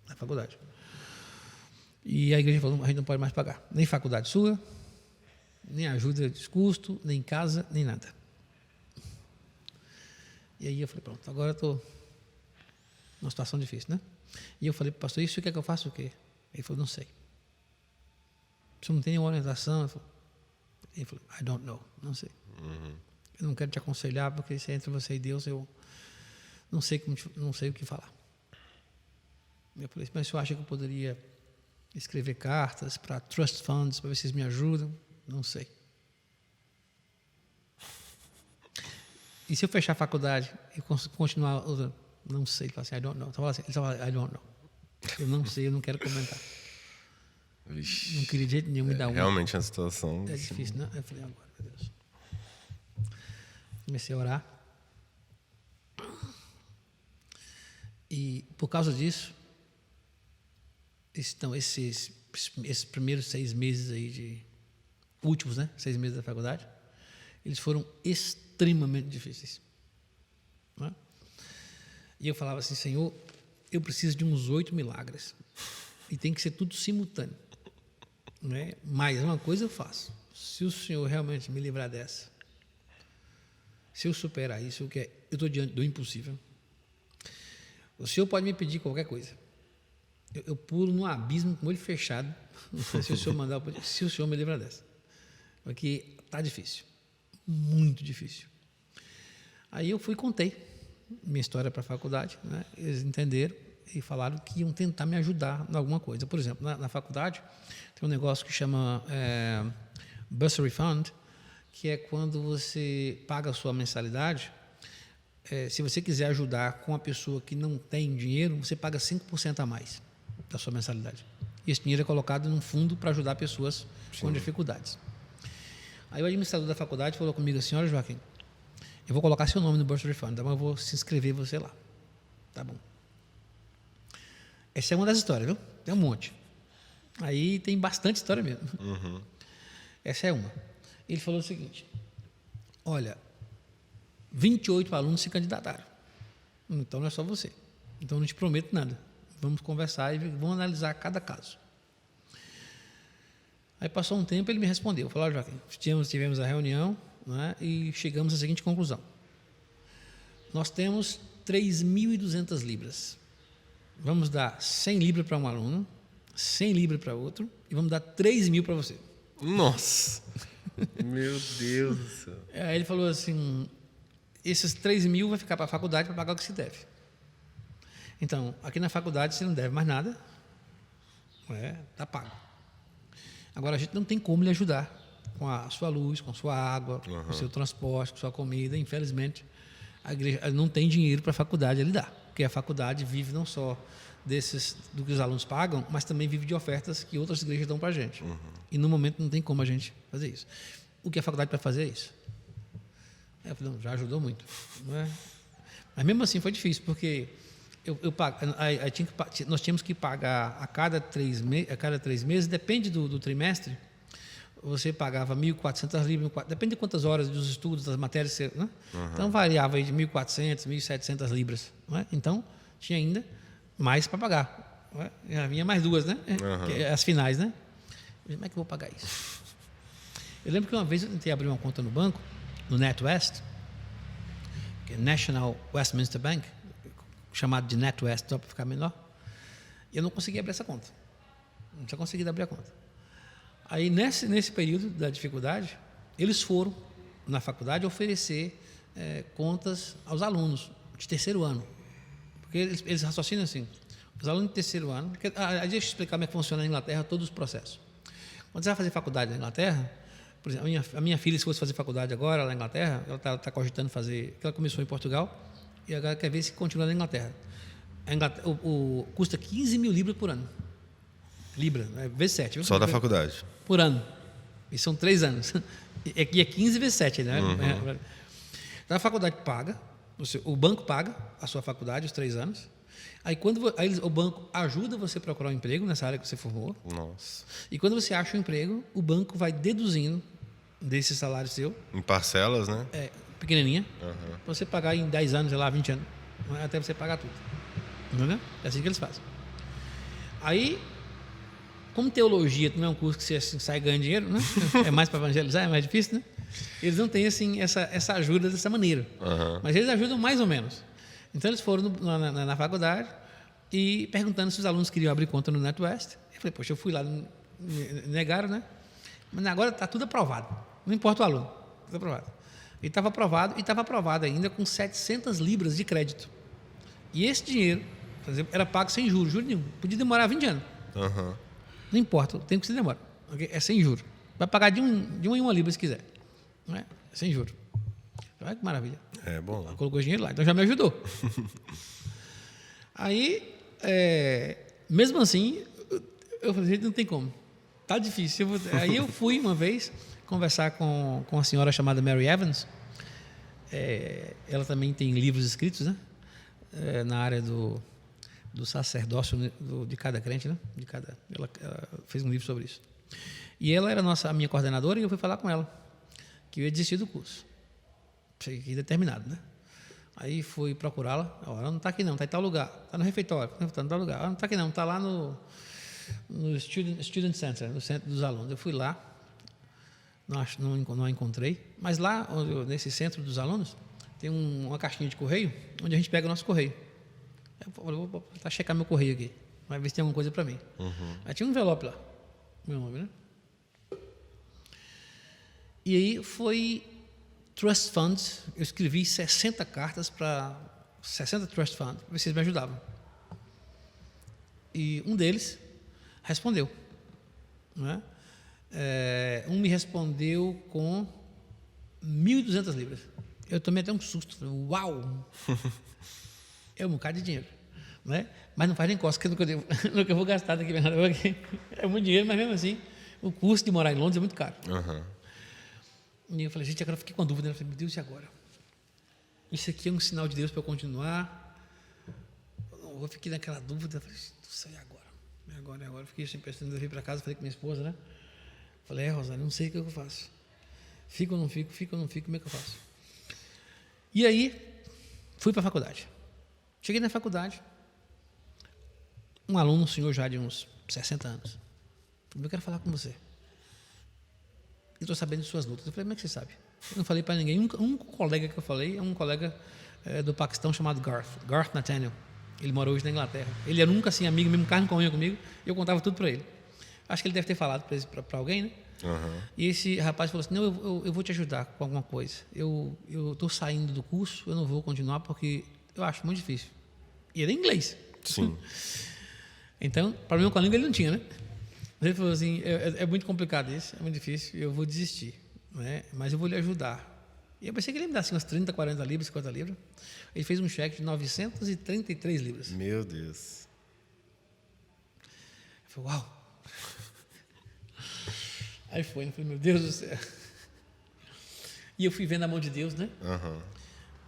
da faculdade. E a igreja falou: a gente não pode mais pagar, nem faculdade sua, nem ajuda de custo, nem casa, nem nada. E aí eu falei: pronto, agora eu estou numa situação difícil, né? E eu falei para o pastor: isso quer que eu faça o quê? Ele falou: não sei. Você não tem nenhuma orientação? Ele falou: I don't know, não sei. Uhum. Eu não quero te aconselhar, porque isso é entre você e Deus, eu não sei o que falar. Eu falei: mas você acha que eu poderia escrever cartas para trust funds, para ver se vocês me ajudam? Não sei. E se eu fechar a faculdade e continuar usando? Não sei. Ele fala assim: I don't know. Ele fala: I don't know. Eu não sei, eu não quero comentar. Vixe. Não queria de jeito nenhum me dar uma. Realmente é uma situação... É difícil, né? Eu falei, agora, meu Deus. Comecei a orar. E por causa disso, então, esses primeiros 6 meses aí últimos, né? 6 meses da faculdade, eles foram extremamente difíceis. Né? E eu falava assim, Senhor, eu preciso de uns 8 milagres. E tem que ser tudo simultâneo. Né? Mas uma coisa eu faço. Se o Senhor realmente me livrar dessa, se eu superar isso, eu estou diante do impossível. O Senhor pode me pedir qualquer coisa. Eu pulo num abismo com o olho fechado, se o Senhor mandar, se o Senhor me livrar dessa. Porque está difícil. Muito difícil. Aí eu fui e contei minha história para a faculdade, né? Eles entenderam e falaram que iam tentar me ajudar em alguma coisa. Por exemplo, na faculdade tem um negócio que chama Bursary Fund, que é quando você paga a sua mensalidade. Se você quiser ajudar com uma pessoa que não tem dinheiro, você paga 5% a mais da sua mensalidade. E esse dinheiro é colocado num fundo para ajudar pessoas com dificuldades. Aí o administrador da faculdade falou comigo assim, olha, Joaquim, eu vou colocar seu nome no Bursary Fund, mas eu vou se inscrever você lá. Tá bom. Essa é uma das histórias, viu? Tem um monte. Aí tem bastante história mesmo. Uhum. Essa é uma. Ele falou o seguinte, olha, 28 alunos se candidataram. Então não é só você. Então não te prometo nada. Vamos conversar e vamos analisar cada caso. Aí passou um tempo, ele me respondeu. Falou, Joaquim, tivemos a reunião, né, e chegamos à seguinte conclusão. Nós temos 3.200 libras. Vamos dar 100 libras para um aluno, 100 libras para outro, e vamos dar 3.000 para você. Nossa! Meu Deus do céu. Aí ele falou assim, esses 3.000 vai ficar para a faculdade para pagar o que se deve. Então, aqui na faculdade você não deve mais nada, está pago. Agora, a gente não tem como lhe ajudar com a sua luz, com a sua água, com o seu transporte, com a sua comida. Infelizmente, a igreja não tem dinheiro para a faculdade a lhe dar, porque a faculdade vive não só do que os alunos pagam, mas também vive de ofertas que outras igrejas dão para a gente. E, no momento, não tem como a gente fazer isso. O que a faculdade vai fazer é isso. Eu falei, não, já ajudou muito. Não é? Mas, mesmo assim, foi difícil, porque nós tínhamos que pagar a cada 3 meses, depende do trimestre, você pagava 1.400 libras, depende de quantas horas dos estudos, das matérias, né? Então variava aí de 1.400, 1.700 libras. Não é? Então, tinha ainda mais para pagar. Não é? Já vinha mais 2, né? As finais, né? Como é que eu vou pagar isso? Eu lembro que uma vez eu tentei abrir uma conta no banco, no NatWest, que é National Westminster Bank, chamado de NatWest, só para ficar menor, e eu não conseguia abrir essa conta. Não tinha conseguido abrir a conta. Aí, nesse período da dificuldade, eles foram, na faculdade, oferecer contas aos alunos de terceiro ano. Porque eles raciocinam assim, os alunos de terceiro ano... deixa eu explicar como é que funciona na Inglaterra todos os processos. Quando você vai fazer faculdade na Inglaterra, por exemplo, a minha filha, se fosse fazer faculdade agora na Inglaterra, ela está cogitando fazer, porque ela começou em Portugal, e agora quer ver se continua na Inglaterra. Custa 15.000 libras por ano. Libra, vezes 7. Viu? Só da faculdade. Por ano. E são 3 anos. E é 15 vezes 7, né? Então a faculdade paga, o banco paga a sua faculdade, os 3 anos. Aí o banco ajuda você a procurar um emprego nessa área que você formou. Nossa. E quando você acha um emprego, o banco vai deduzindo desse salário seu. Em parcelas, né? Pequenininha, para você pagar em 10 anos, sei lá, 20 anos, até você pagar tudo. Entendeu? É assim que eles fazem. Aí, como teologia não é um curso que você assim, sai ganhando dinheiro, né? É mais para evangelizar, é mais difícil, né? Eles não têm assim, essa ajuda dessa maneira. Mas eles ajudam mais ou menos. Então, eles foram na faculdade e perguntando se os alunos queriam abrir conta no NatWest. Eu falei, poxa, eu fui lá, negaram, né? Mas agora está tudo aprovado. Não importa o aluno, tudo aprovado. E estava aprovado ainda com 700 libras de crédito. E esse dinheiro, por exemplo, era pago sem juros nenhum. Podia demorar 20 anos. Não importa o tempo que você demora. É sem juros. Vai pagar de uma libra se quiser. Não é? Sem juros. Olha que maravilha. É bom. Colocou o dinheiro lá, então já me ajudou. Aí, mesmo assim, eu falei, não tem como. Tá difícil. Aí eu fui uma vez conversar com uma senhora chamada Mary Evans. Ela também tem livros escritos, né? Na área do sacerdócio, né? De cada crente, né? Ela fez um livro sobre isso. E ela era a minha coordenadora e eu fui falar com ela que eu ia desistir do curso. Cheguei determinado, né? Aí fui procurá-la. Ela não está aqui não, está em tal lugar. Está no refeitório, está em tal lugar. Ela não está aqui não, está lá no Student Center, no centro dos alunos. Eu fui lá, não a encontrei, mas lá, nesse centro dos alunos, tem uma caixinha de correio, onde a gente pega o nosso correio. Eu vou tentar checar meu correio aqui, vai ver se tem alguma coisa para mim. Aí tinha um envelope lá, meu nome, né? E aí foi Trust Funds, eu escrevi 60 cartas para 60 Trust Funds, para ver se eles me ajudavam. E um deles respondeu, né? Um me respondeu com 1.200 libras. Eu tomei até um susto. Uau! É um bocado de dinheiro, né? Mas não faz nem costas no que eu vou gastar daqui. É muito dinheiro, mas mesmo assim, o custo de morar em Londres é muito caro. E eu falei, gente, agora eu fiquei com a dúvida. Eu falei, meu Deus, e agora? Isso aqui é um sinal de Deus para eu continuar? Eu fiquei naquela dúvida. Eu falei, não sei agora. Agora. Eu fiquei pensando, eu vim para casa, falei com minha esposa, né? Falei, Rosário, não sei o que eu faço. Fico ou não fico, como é que eu faço? E aí, fui para a faculdade. Cheguei na faculdade, um aluno, um senhor já de uns 60 anos. Eu quero falar com você. Eu estou sabendo de suas lutas. Eu falei, como é que você sabe? Eu não falei para ninguém. Um colega que eu falei é um colega do Paquistão chamado Garth Nathaniel. Ele mora hoje na Inglaterra. Ele era nunca assim, amigo, mesmo carne com unha comigo, e eu contava tudo para ele. Acho que ele deve ter falado para alguém, né? E esse rapaz falou assim, não, eu vou te ajudar com alguma coisa. Eu estou saindo do curso, eu não vou continuar porque eu acho muito difícil. E ele é inglês. Sim. Então, problema com a língua ele não tinha, né? Mas ele falou assim, é muito complicado isso, é muito difícil, eu vou desistir, né? Mas eu vou lhe ajudar. E eu pensei que ele ia me dar assim, umas 30, 40 libras, 50 libras. Ele fez um cheque de 933 libras. Meu Deus. Eu falei, uau! Aí foi, eu falei, meu Deus do céu. E eu fui vendo a mão de Deus, né?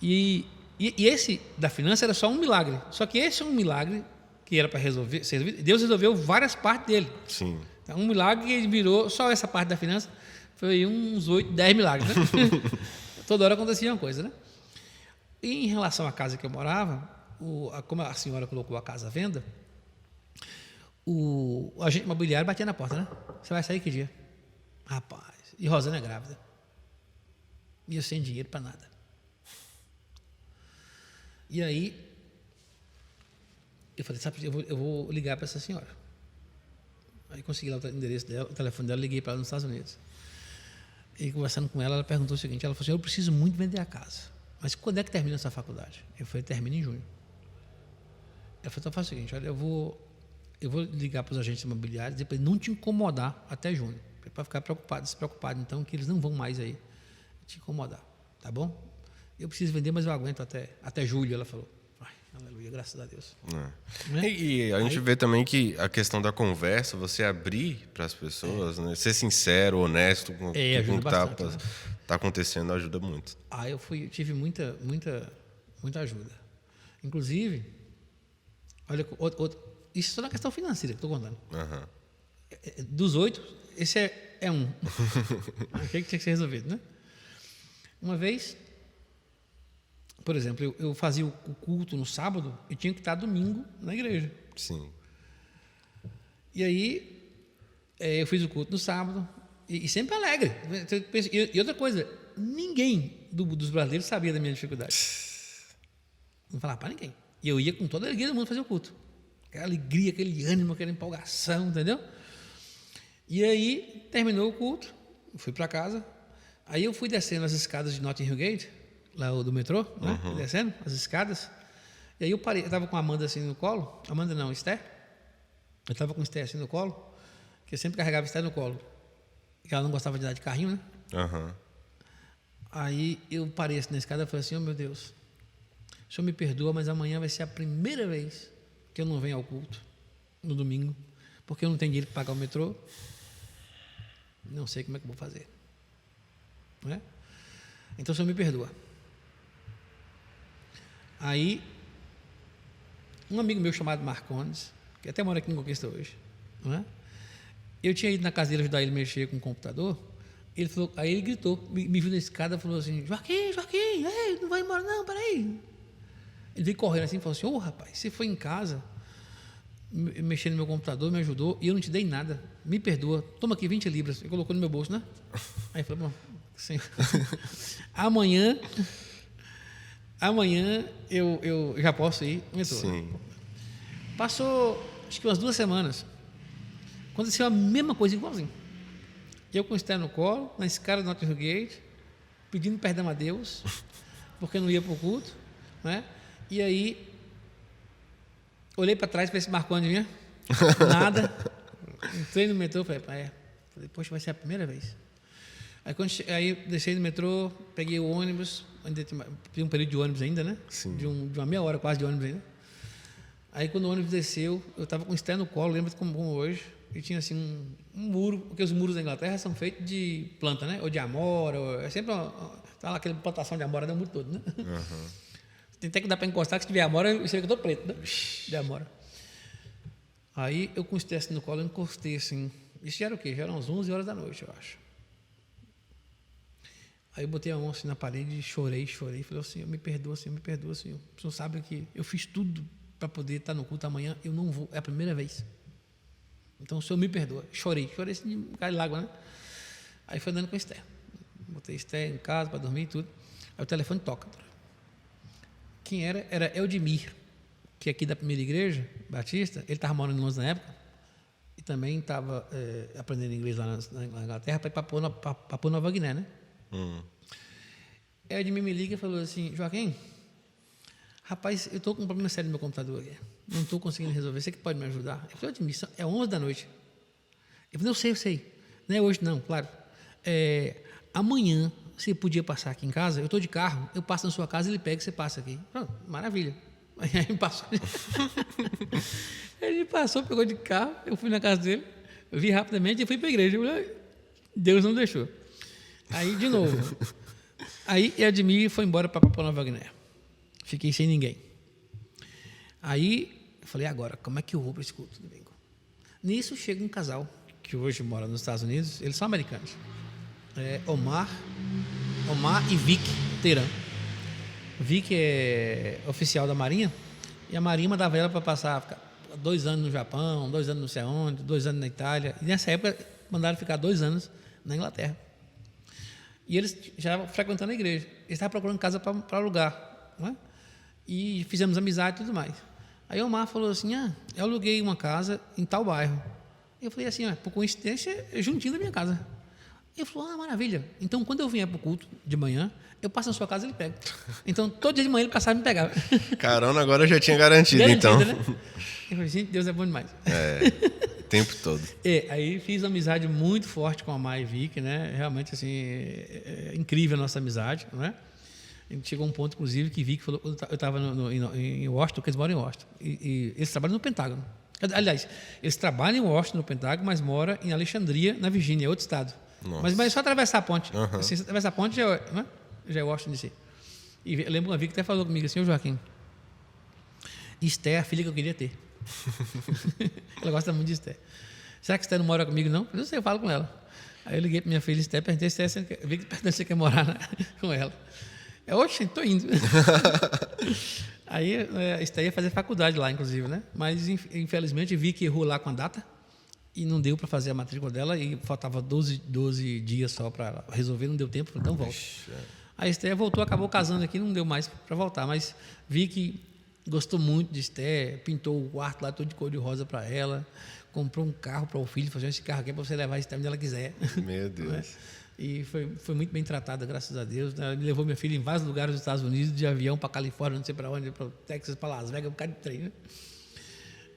E esse da finança era só um milagre. Só que esse é um milagre que era para resolver. Deus resolveu várias partes dele. Sim. Então, um milagre que ele virou, só essa parte da finança, foi uns 8, 10 milagres, né? Toda hora acontecia uma coisa, né? E em relação à casa que eu morava, como a senhora colocou a casa à venda, o agente imobiliário batia na porta, né? Você vai sair que dia? Rapaz, e Rosana é grávida. E eu sem dinheiro para nada. E aí, eu falei, sabe, eu vou ligar para essa senhora. Aí consegui lá o endereço dela, o telefone dela, liguei para ela nos Estados Unidos. E conversando com ela, ela perguntou o seguinte, ela falou assim, eu preciso muito vender a casa. Mas quando é que termina essa faculdade? Eu falei, termina em junho. Ela falou, então faz o seguinte, olha, eu vou ligar para os agentes imobiliários e dizer para ele não te incomodar até junho. Para ficar despreocupado, então, que eles não vão mais aí te incomodar, tá bom? Eu preciso vender, mas eu aguento até julho, ela falou. Ai, aleluia, graças a Deus. Né? E a gente vê também que a questão da conversa, você abrir para as pessoas, né? Ser sincero, honesto com o que está acontecendo, ajuda muito. Eu tive muita ajuda. Inclusive, olha, isso é só na questão financeira que estou contando. Dos 8, esse é um. O que tinha que ser resolvido, né? Uma vez, por exemplo, eu fazia o culto no sábado e tinha que estar domingo na igreja. Sim. E aí, eu fiz o culto no sábado e sempre alegre. E outra coisa, ninguém dos brasileiros sabia da minha dificuldade. Não falava para ninguém. E eu ia com toda a alegria do mundo fazer o culto. Aquela alegria, aquele ânimo, aquela empolgação, entendeu? E aí, terminou o culto, fui para casa. Aí eu fui descendo as escadas de Notting Hill Gate, lá do metrô, né? Descendo as escadas. E aí eu parei, eu estava com a Amanda assim no colo. Amanda não, Esther. Eu estava com a Esther assim no colo, que eu sempre carregava a Esther no colo. Porque ela não gostava de andar de carrinho, né? Aí eu parei assim na escada e falei assim, oh meu Deus, o senhor me perdoa, mas amanhã vai ser a primeira vez que eu não venho ao culto, no domingo, porque eu não tenho dinheiro para pagar o metrô, não sei como é que eu vou fazer. Não é? Então, o Senhor me perdoa. Aí, um amigo meu chamado Marcondes, que até mora aqui em Conquista hoje, não é? Eu tinha ido na casa dele ajudar ele a mexer com o computador. Ele falou, aí ele gritou, me viu na escada e falou assim: Joaquim, ei, não vai embora não, peraí. Ele veio correndo assim e falou assim: rapaz, você foi em casa mexendo no meu computador, me ajudou e eu não te dei nada, me perdoa, toma aqui 20 libras. Ele colocou no meu bolso, né? Aí eu falei: bom, sim. amanhã eu já posso ir. Sim. Passou acho que umas 2 semanas, aconteceu a mesma coisa igualzinho. Eu com o Esther no colo, na escada do Notting Gate, pedindo perdão a Deus, porque não ia para o culto, né? E aí, olhei para trás para esse Marcondes vinha, nada. Entrei no metrô, falei, poxa, vai ser a primeira vez. Aí desci do metrô, peguei o ônibus, tinha um período de ônibus ainda, né? Sim. De uma meia hora quase de ônibus ainda. Aí quando o ônibus desceu, eu estava com o Esther no colo, lembro como hoje, e tinha assim um muro, porque os muros da Inglaterra são feitos de planta, né? Ou de amora, é sempre tá lá aquela plantação de amora, dá o muro todo, né? Uhum. Tem até que dar para encostar, que se tiver amora, eu sei que eu tô preto, né? De amora. Aí eu com o Esther no colo, eu encostei assim, isso já era o quê? Já eram umas 11 horas da noite, eu acho. Aí eu botei a mão assim na parede e chorei, falei: Senhor, me perdoa, Senhor. O Senhor sabe que eu fiz tudo para poder estar no culto amanhã, eu não vou, é a primeira vez. Então o Senhor me perdoa. Chorei assim de um cara de lágua, né? Aí foi andando com a Esther. Botei a Esther em casa para dormir e tudo. Aí o telefone toca. Quem era? Era Eldimir, que é aqui da primeira igreja batista. Ele estava morando em Londres na época e também estava aprendendo inglês lá na Inglaterra para ir para Papua Nova Guiné, né? Eldimir me liga e falou assim: Joaquim, rapaz, eu estou com um problema sério no meu computador aqui. Não estou conseguindo resolver. Você que pode me ajudar? Eu falei: Eldimir, é 11 da noite. Eu falei: eu sei. Não é hoje não, claro. Amanhã você podia passar aqui em casa, eu estou de carro, eu passo na sua casa, ele pega e você passa aqui. Pronto, maravilha. Aí ele passou. Ele passou, pegou de carro, eu fui na casa dele, eu vi rapidamente e fui para a igreja. Eu falei: Deus não deixou. Aí, de novo. Aí, Eldimir foi embora para Papua Nova Guiné. Fiquei sem ninguém. Aí, eu falei: agora, como é que eu vou para esse culto domingo? Nisso, chega um casal, que hoje mora nos Estados Unidos, eles são americanos. Omar e Vic Teran. Vic é oficial da Marinha, e a Marinha mandava ela para ficar 2 anos no Japão, 2 anos não sei onde, 2 anos na Itália. E nessa época, mandaram ficar 2 anos na Inglaterra. E eles já frequentando a igreja. Eles estavam procurando casa para alugar, não é? E fizemos amizade e tudo mais. Aí o Omar falou assim: eu aluguei uma casa em tal bairro. Eu falei assim: por coincidência, é juntinho da minha casa. Ele falou: maravilha. Então, quando eu vier para o culto de manhã, eu passo na sua casa e ele pega. Então, todo dia de manhã ele passava e me pegava. Carona, agora eu já tinha garantido então. Né? Eu falei: gente, Deus é bom demais. O tempo todo. Aí fiz uma amizade muito forte com a Mai e Vic, né? Realmente, assim, é incrível a nossa amizade, não é? A gente chegou a um ponto, inclusive, que Vic falou, eu estava em Washington, porque eles moram em Washington, e eles trabalham no Pentágono. Aliás, eles trabalham em Washington, no Pentágono, mas moram em Alexandria, na Virgínia, outro estado. Mas é só atravessar a ponte. Uhum. Assim, atravessar a ponte já é Washington DC. E eu lembro uma Vic que até falou comigo assim: Joaquim, Esther é a filha que eu queria ter. Ela gosta muito de Esther. Será que Esther não mora comigo, não? Eu não sei, eu falo com ela. Aí eu liguei para minha filha Esther, perguntei se você quer morar com ela. Oxe, estou indo. Aí a Esther ia fazer faculdade lá, inclusive, né? Mas infelizmente vi que errou lá com a data e não deu para fazer a matrícula dela e faltava 12 dias só para resolver, não deu tempo, então volta. A Esther voltou, acabou casando aqui, não deu mais para voltar, mas vi que gostou muito de Esther, pintou o quarto lá todo de cor de rosa para ela, comprou um carro para o filho, falou: esse carro aqui é para você levar a Esther onde ela quiser. Meu Deus. E foi muito bem tratada, graças a Deus. Ela me levou minha filha em vários lugares dos Estados Unidos, de avião para Califórnia, não sei para onde, para Texas, para Las Vegas, um bocado de trem, né?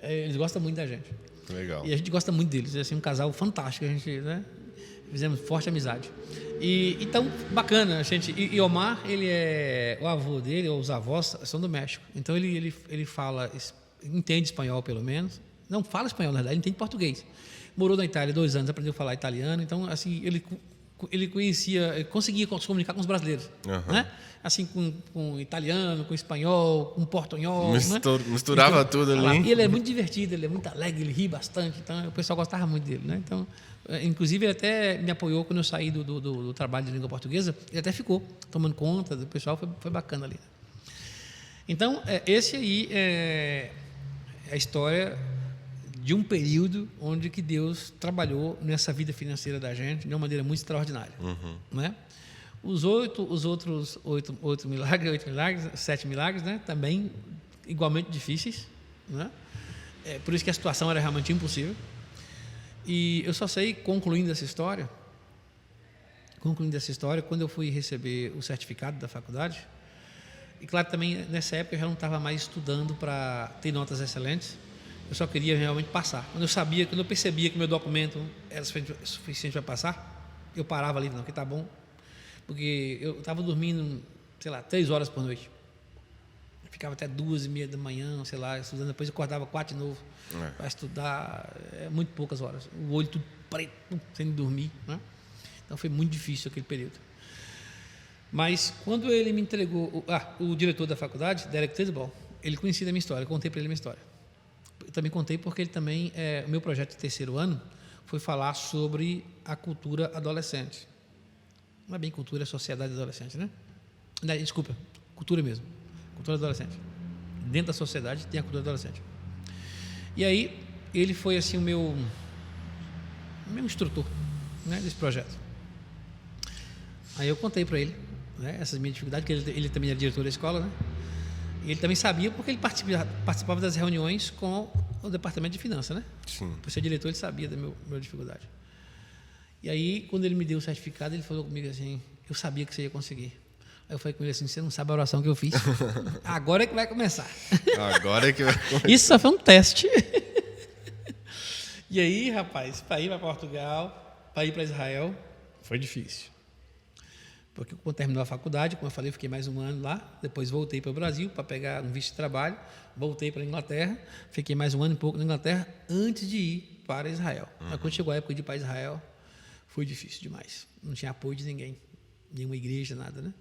Eles gostam muito da gente. Legal. E a gente gosta muito deles. É assim, um casal fantástico. A gente, né, fizemos forte amizade. Então, bacana. A gente, e Omar, o avô dele, ou os avós, são do México. Então, ele fala, entende espanhol, pelo menos. Não fala espanhol, na verdade, ele entende português. morou na Itália 2 anos, aprendeu a falar italiano, então assim ele conseguia se comunicar com os brasileiros, né? Assim com italiano, com espanhol, com portunhol, misturava tudo ali. E ele é muito divertido, ele é muito alegre, ele ri bastante, então o pessoal gostava muito dele, né? Então, inclusive ele até me apoiou quando eu saí do trabalho de língua portuguesa, ele até ficou tomando conta do pessoal, foi bacana ali. Então, esse aí é a história de um período onde que Deus trabalhou nessa vida financeira da gente de uma maneira muito extraordinária, né? Os outros 8 milagres, 7 milagres, né? Também igualmente difíceis, né? Por isso que a situação era realmente impossível. E eu só sei, concluindo essa história, quando eu fui receber o certificado da faculdade, e claro, também nessa época eu já não estava mais estudando para ter notas excelentes, eu só queria realmente passar. Quando eu percebia que meu documento era suficiente para passar, eu parava ali, não, que tá bom, porque eu estava dormindo, sei lá, 3 horas por noite. Eu ficava até 2h30 da manhã, sei lá, estudando, depois eu acordava 4 de novo para estudar, muito poucas horas. O olho tudo preto, sem dormir, né? Então foi muito difícil aquele período. Mas quando ele me entregou, o diretor da faculdade, Derek Tisball, ele conhecia da minha história, eu contei para ele a minha história. Eu também contei porque ele também, o meu projeto de 3º ano foi falar sobre a cultura adolescente. Não é bem cultura, é sociedade adolescente, né? Não, desculpa, cultura mesmo, cultura adolescente. Dentro da sociedade tem a cultura adolescente. E aí, ele foi assim o meu instrutor, né, desse projeto. Aí eu contei para ele, né, essas minhas dificuldades, que ele também era diretor da escola, né? E ele também sabia porque ele participava das reuniões com o departamento de finanças, né? Sim. Por ser diretor, ele sabia da minha dificuldade. E aí, quando ele me deu o certificado, ele falou comigo assim, eu sabia que você ia conseguir. Aí eu falei com ele assim, você não sabe a oração que eu fiz. Agora é que vai começar. Agora é que vai começar. Isso só foi um teste. E aí, rapaz, para ir para Portugal, para ir para Israel, foi difícil. Porque quando terminou a faculdade, como eu falei, eu fiquei mais 1 ano lá, depois voltei para o Brasil para pegar um visto de trabalho, voltei para a Inglaterra, fiquei mais 1 ano e pouco na Inglaterra antes de ir para Israel. Mas quando chegou a época de ir para Israel, foi difícil demais. Não tinha apoio de ninguém, nenhuma igreja, nada, né?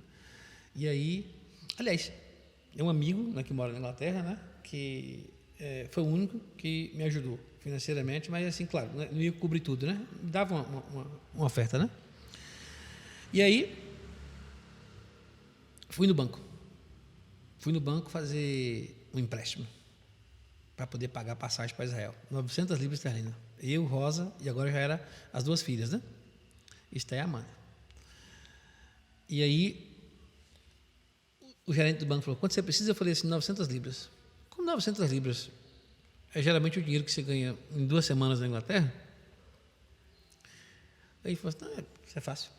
E aí, aliás, tem um amigo, né, que mora na Inglaterra, né, que foi o único que me ajudou financeiramente, mas assim, claro, não ia cobrir tudo, né? Me dava uma oferta, né? E aí, fui no banco fazer um empréstimo para poder pagar a passagem para Israel, 900 libras esterlinas. Eu, Rosa, e agora já era as 2 filhas, né? Esté e Amanda. E aí, o gerente do banco falou, quanto você precisa? Eu falei assim, 900 libras. Como 900 libras? É geralmente o dinheiro que você ganha em 2 semanas na Inglaterra. Aí ele falou assim, não, isso é fácil.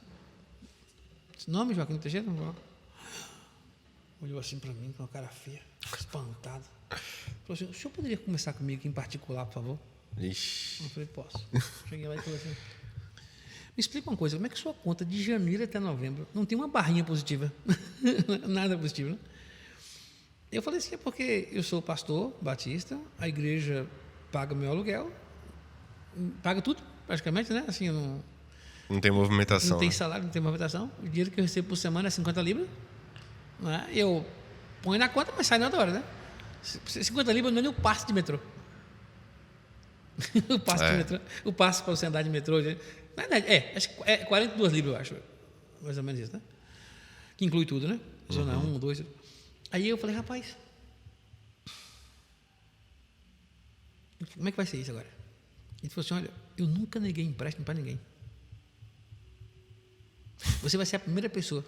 Esse nome, Joaquim Teixeira? Olhou assim para mim com uma cara feia, espantado. Falou assim, o senhor poderia começar comigo em particular, por favor? Ixi. Eu falei, posso. Cheguei lá e falei assim, me explica uma coisa, como é que sua conta de janeiro até novembro não tem uma barrinha positiva? Nada positivo, né? Eu falei assim, é porque eu sou pastor batista, a igreja paga meu aluguel, paga tudo, praticamente, né? Assim, eu não tem movimentação. Não tem salário, não tem movimentação. O dinheiro que eu recebo por semana é 50 libras. Né? Eu ponho na conta, mas sai na hora, né? 50 libras não é nem o passe de metrô. O passe de metrô. O passe para você andar de metrô. Acho que é 42 libras, eu acho. Mais ou menos isso, né? Que inclui tudo, né? Zona 1, 2. Aí eu falei, rapaz, como é que vai ser isso agora? Ele falou assim, olha, eu nunca neguei empréstimo para ninguém. Você vai ser a primeira pessoa.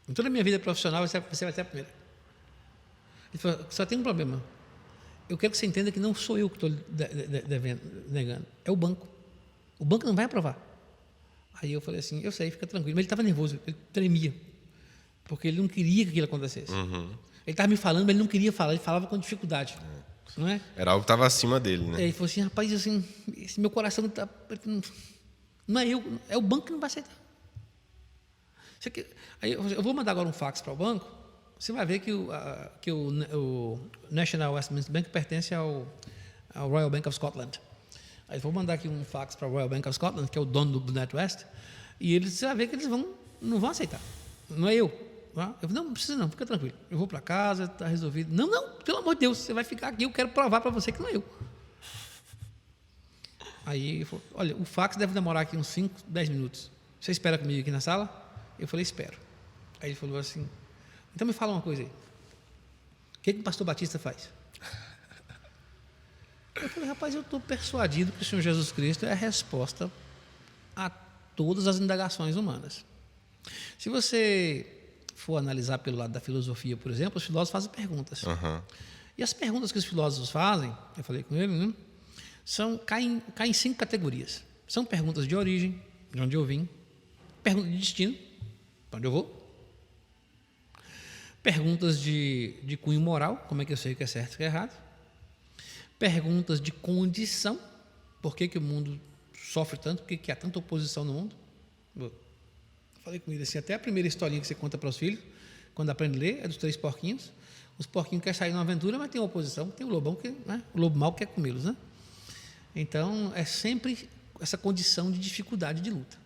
Em toda a minha vida profissional, você vai ser a primeira. Ele falou, só tem um problema. Eu quero que você entenda que não sou eu que estou negando, é o banco. O banco não vai aprovar. Aí eu falei assim, eu sei, fica tranquilo. Mas ele estava nervoso, ele tremia. Porque ele não queria que aquilo acontecesse. Ele estava me falando, mas ele não queria falar, ele falava com dificuldade. Não é? Era algo que estava acima dele, né? Ele falou assim, rapaz, assim, esse meu coração está... Não é eu, é o banco que não vai aceitar. Aí eu vou mandar agora um fax para o banco, você vai ver que o National Westminster Bank pertence ao Royal Bank of Scotland. Aí vou mandar aqui um fax para a Royal Bank of Scotland, que é o dono do NatWest, e você vai ver que eles não vão aceitar. Não é eu. Tá? Eu falei, não precisa não, fica tranquilo. Eu vou para casa, está resolvido. Não, pelo amor de Deus, você vai ficar aqui, eu quero provar para você que não é eu. Aí ele falou, olha, o fax deve demorar aqui uns 5, 10 minutos. Você espera comigo aqui na sala? Eu falei, espero. Aí ele falou assim, então me fala uma coisa aí. O que o pastor Batista faz? Eu falei, rapaz, eu estou persuadido que o Senhor Jesus Cristo é a resposta a todas as indagações humanas. Se você for analisar pelo lado da filosofia, por exemplo, os filósofos fazem perguntas. Uhum. E as perguntas que os filósofos fazem, eu falei com ele, né, caem em 5 categorias. São perguntas de origem, de onde eu vim, perguntas de destino, para onde eu vou, perguntas de cunho moral, como é que eu sei o que é certo e o que é errado, perguntas de condição, por que o mundo sofre tanto, por que há tanta oposição no mundo. Eu falei com ele assim, até a primeira historinha que você conta para os filhos, quando aprende a ler, é dos 3 porquinhos. Os porquinhos querem sair numa aventura, mas tem oposição, tem o lobão, o lobo mau que quer comê-los, né? Então, é sempre essa condição de dificuldade de luta.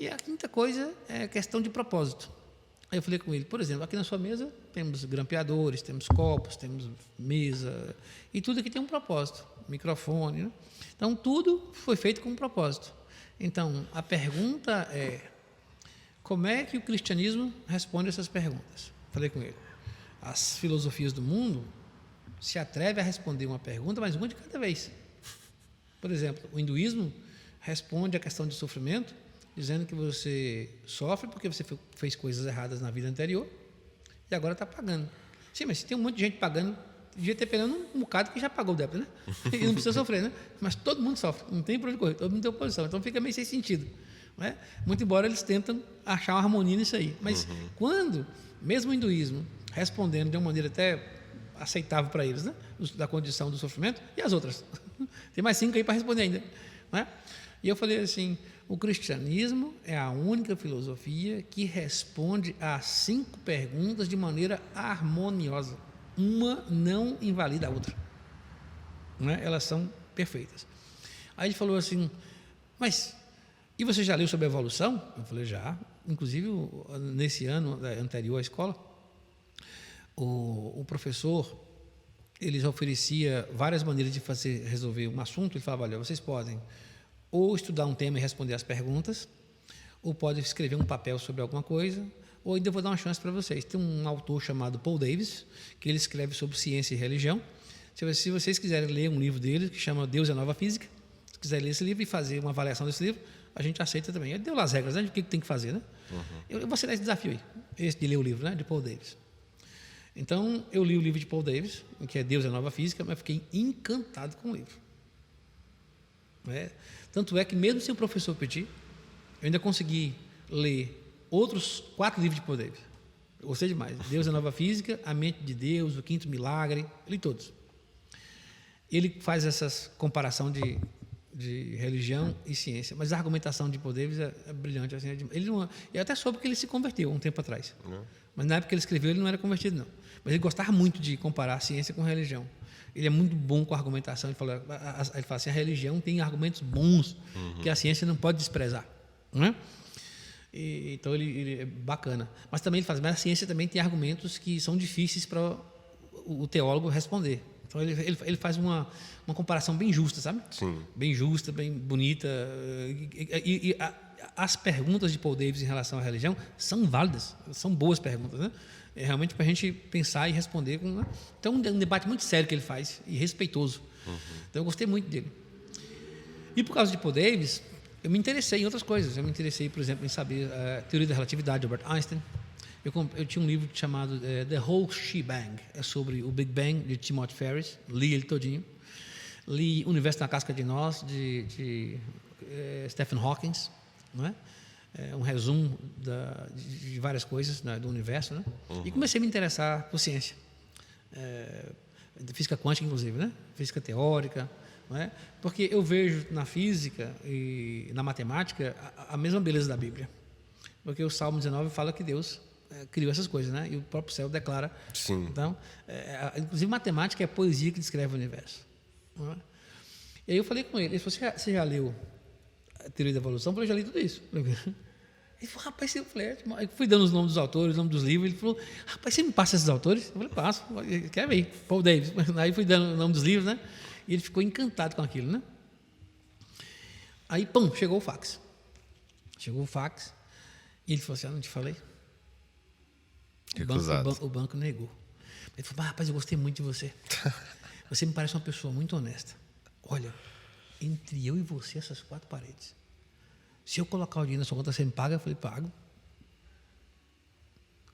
E a quinta coisa é a questão de propósito. Aí eu falei com ele, por exemplo, aqui na sua mesa temos grampeadores, temos copos, temos mesa, e tudo aqui tem um propósito, microfone, né? Então, tudo foi feito com um propósito. Então, a pergunta é, como é que o cristianismo responde essas perguntas? Falei com ele, as filosofias do mundo se atrevem a responder uma pergunta, mas uma de cada vez. Por exemplo, o hinduísmo responde à questão de sofrimento, dizendo que você sofre porque você fez coisas erradas na vida anterior e agora está pagando. Sim, mas se tem um monte de gente pagando, devia ter pegando um bocado que já pagou o débito, né? E não precisa sofrer, né? Mas todo mundo sofre, não tem para onde correr, todo mundo tem oposição, então fica meio sem sentido. Não é? Muito embora eles tentam achar uma harmonia nisso aí. Mas quando, mesmo o hinduísmo, respondendo de uma maneira até aceitável para eles, né? Da condição do sofrimento, e as outras? Tem mais 5 aí para responder ainda. Não é? E eu falei assim, o cristianismo é a única filosofia que responde a 5 perguntas de maneira harmoniosa. Uma não invalida a outra. Não é? Elas são perfeitas. Aí ele falou assim, mas, e você já leu sobre a evolução? Eu falei, já. Inclusive, nesse ano anterior à escola, o professor, ele oferecia várias maneiras de resolver um assunto. Ele falava, olha, vocês podem ou estudar um tema e responder as perguntas, ou pode escrever um papel sobre alguma coisa, ou ainda vou dar uma chance para vocês. Tem um autor chamado Paul Davis, que ele escreve sobre ciência e religião. Se vocês quiserem ler um livro dele, que chama Deus e a Nova Física, se quiserem ler esse livro e fazer uma avaliação desse livro, a gente aceita também. Ele deu lá as regras, né, de o que tem que fazer. Né? Eu vou aceitar esse desafio aí, esse de ler o livro, né, de Paul Davis. Então, eu li o livro de Paul Davis, que é Deus e a Nova Física, mas fiquei encantado com o livro. Tanto é que, mesmo sem o professor pedir, eu ainda consegui ler outros 4 livros de Paul Davis. Eu gostei demais. Deus e a Nova Física, A Mente de Deus, O Quinto Milagre, li todos. Ele faz essa comparação de religião e ciência, mas a argumentação de Paul Davis é brilhante. Assim, eu até soube que ele se converteu um tempo atrás. Mas na época que ele escreveu, ele não era convertido, não. Mas ele gostava muito de comparar a ciência com a religião. Ele é muito bom com a argumentação. Ele fala assim, a religião tem argumentos bons que a ciência não pode desprezar. Não é? Então, ele é bacana. Mas também ele fala, mas a ciência também tem argumentos que são difíceis para o teólogo responder. Então, ele faz uma comparação bem justa, sabe? Sim. Bem justa, bem bonita. As perguntas de Paul Davis em relação à religião são válidas, são boas perguntas, né? É realmente para a gente pensar e responder. Né? Então, é um debate muito sério que ele faz e respeitoso. Então, eu gostei muito dele. E por causa de Paul Davis, eu me interessei em outras coisas. Eu me interessei, por exemplo, em saber a teoria da relatividade de Albert Einstein. Eu tinha um livro chamado The Whole Shebang, é sobre o Big Bang, de Timothy Ferris. Li ele todinho. Li O Universo na Casca de Nós, de Stephen Hawking, não é? Um resumo de várias coisas, né, do universo, né? E comecei a me interessar por ciência, física quântica, inclusive, né? Física teórica, não é? Porque eu vejo na física e na matemática a mesma beleza da Bíblia, porque o Salmo 19 fala que Deus criou essas coisas, né? E o próprio céu declara. Sim. Então, inclusive matemática é a poesia que descreve o universo, não é? E aí eu falei com ele falou, você já leu a teoria da evolução? Eu falei, já li tudo isso. Ele falou, rapaz, eu falei, eu fui dando os nomes dos autores, os nomes dos livros. Ele falou, rapaz, você me passa esses autores? Eu falei, passo, quer ver? Paul Davis. Aí fui dando o nome dos livros, né? E ele ficou encantado com aquilo, né? Aí, pum, chegou o fax. E ele falou assim, não te falei? O banco negou. Ele falou, rapaz, eu gostei muito de você. Você me parece uma pessoa muito honesta. Olha, entre eu e você, essas 4 paredes. Se eu colocar o dinheiro na sua conta, você me paga? Eu falei, pago.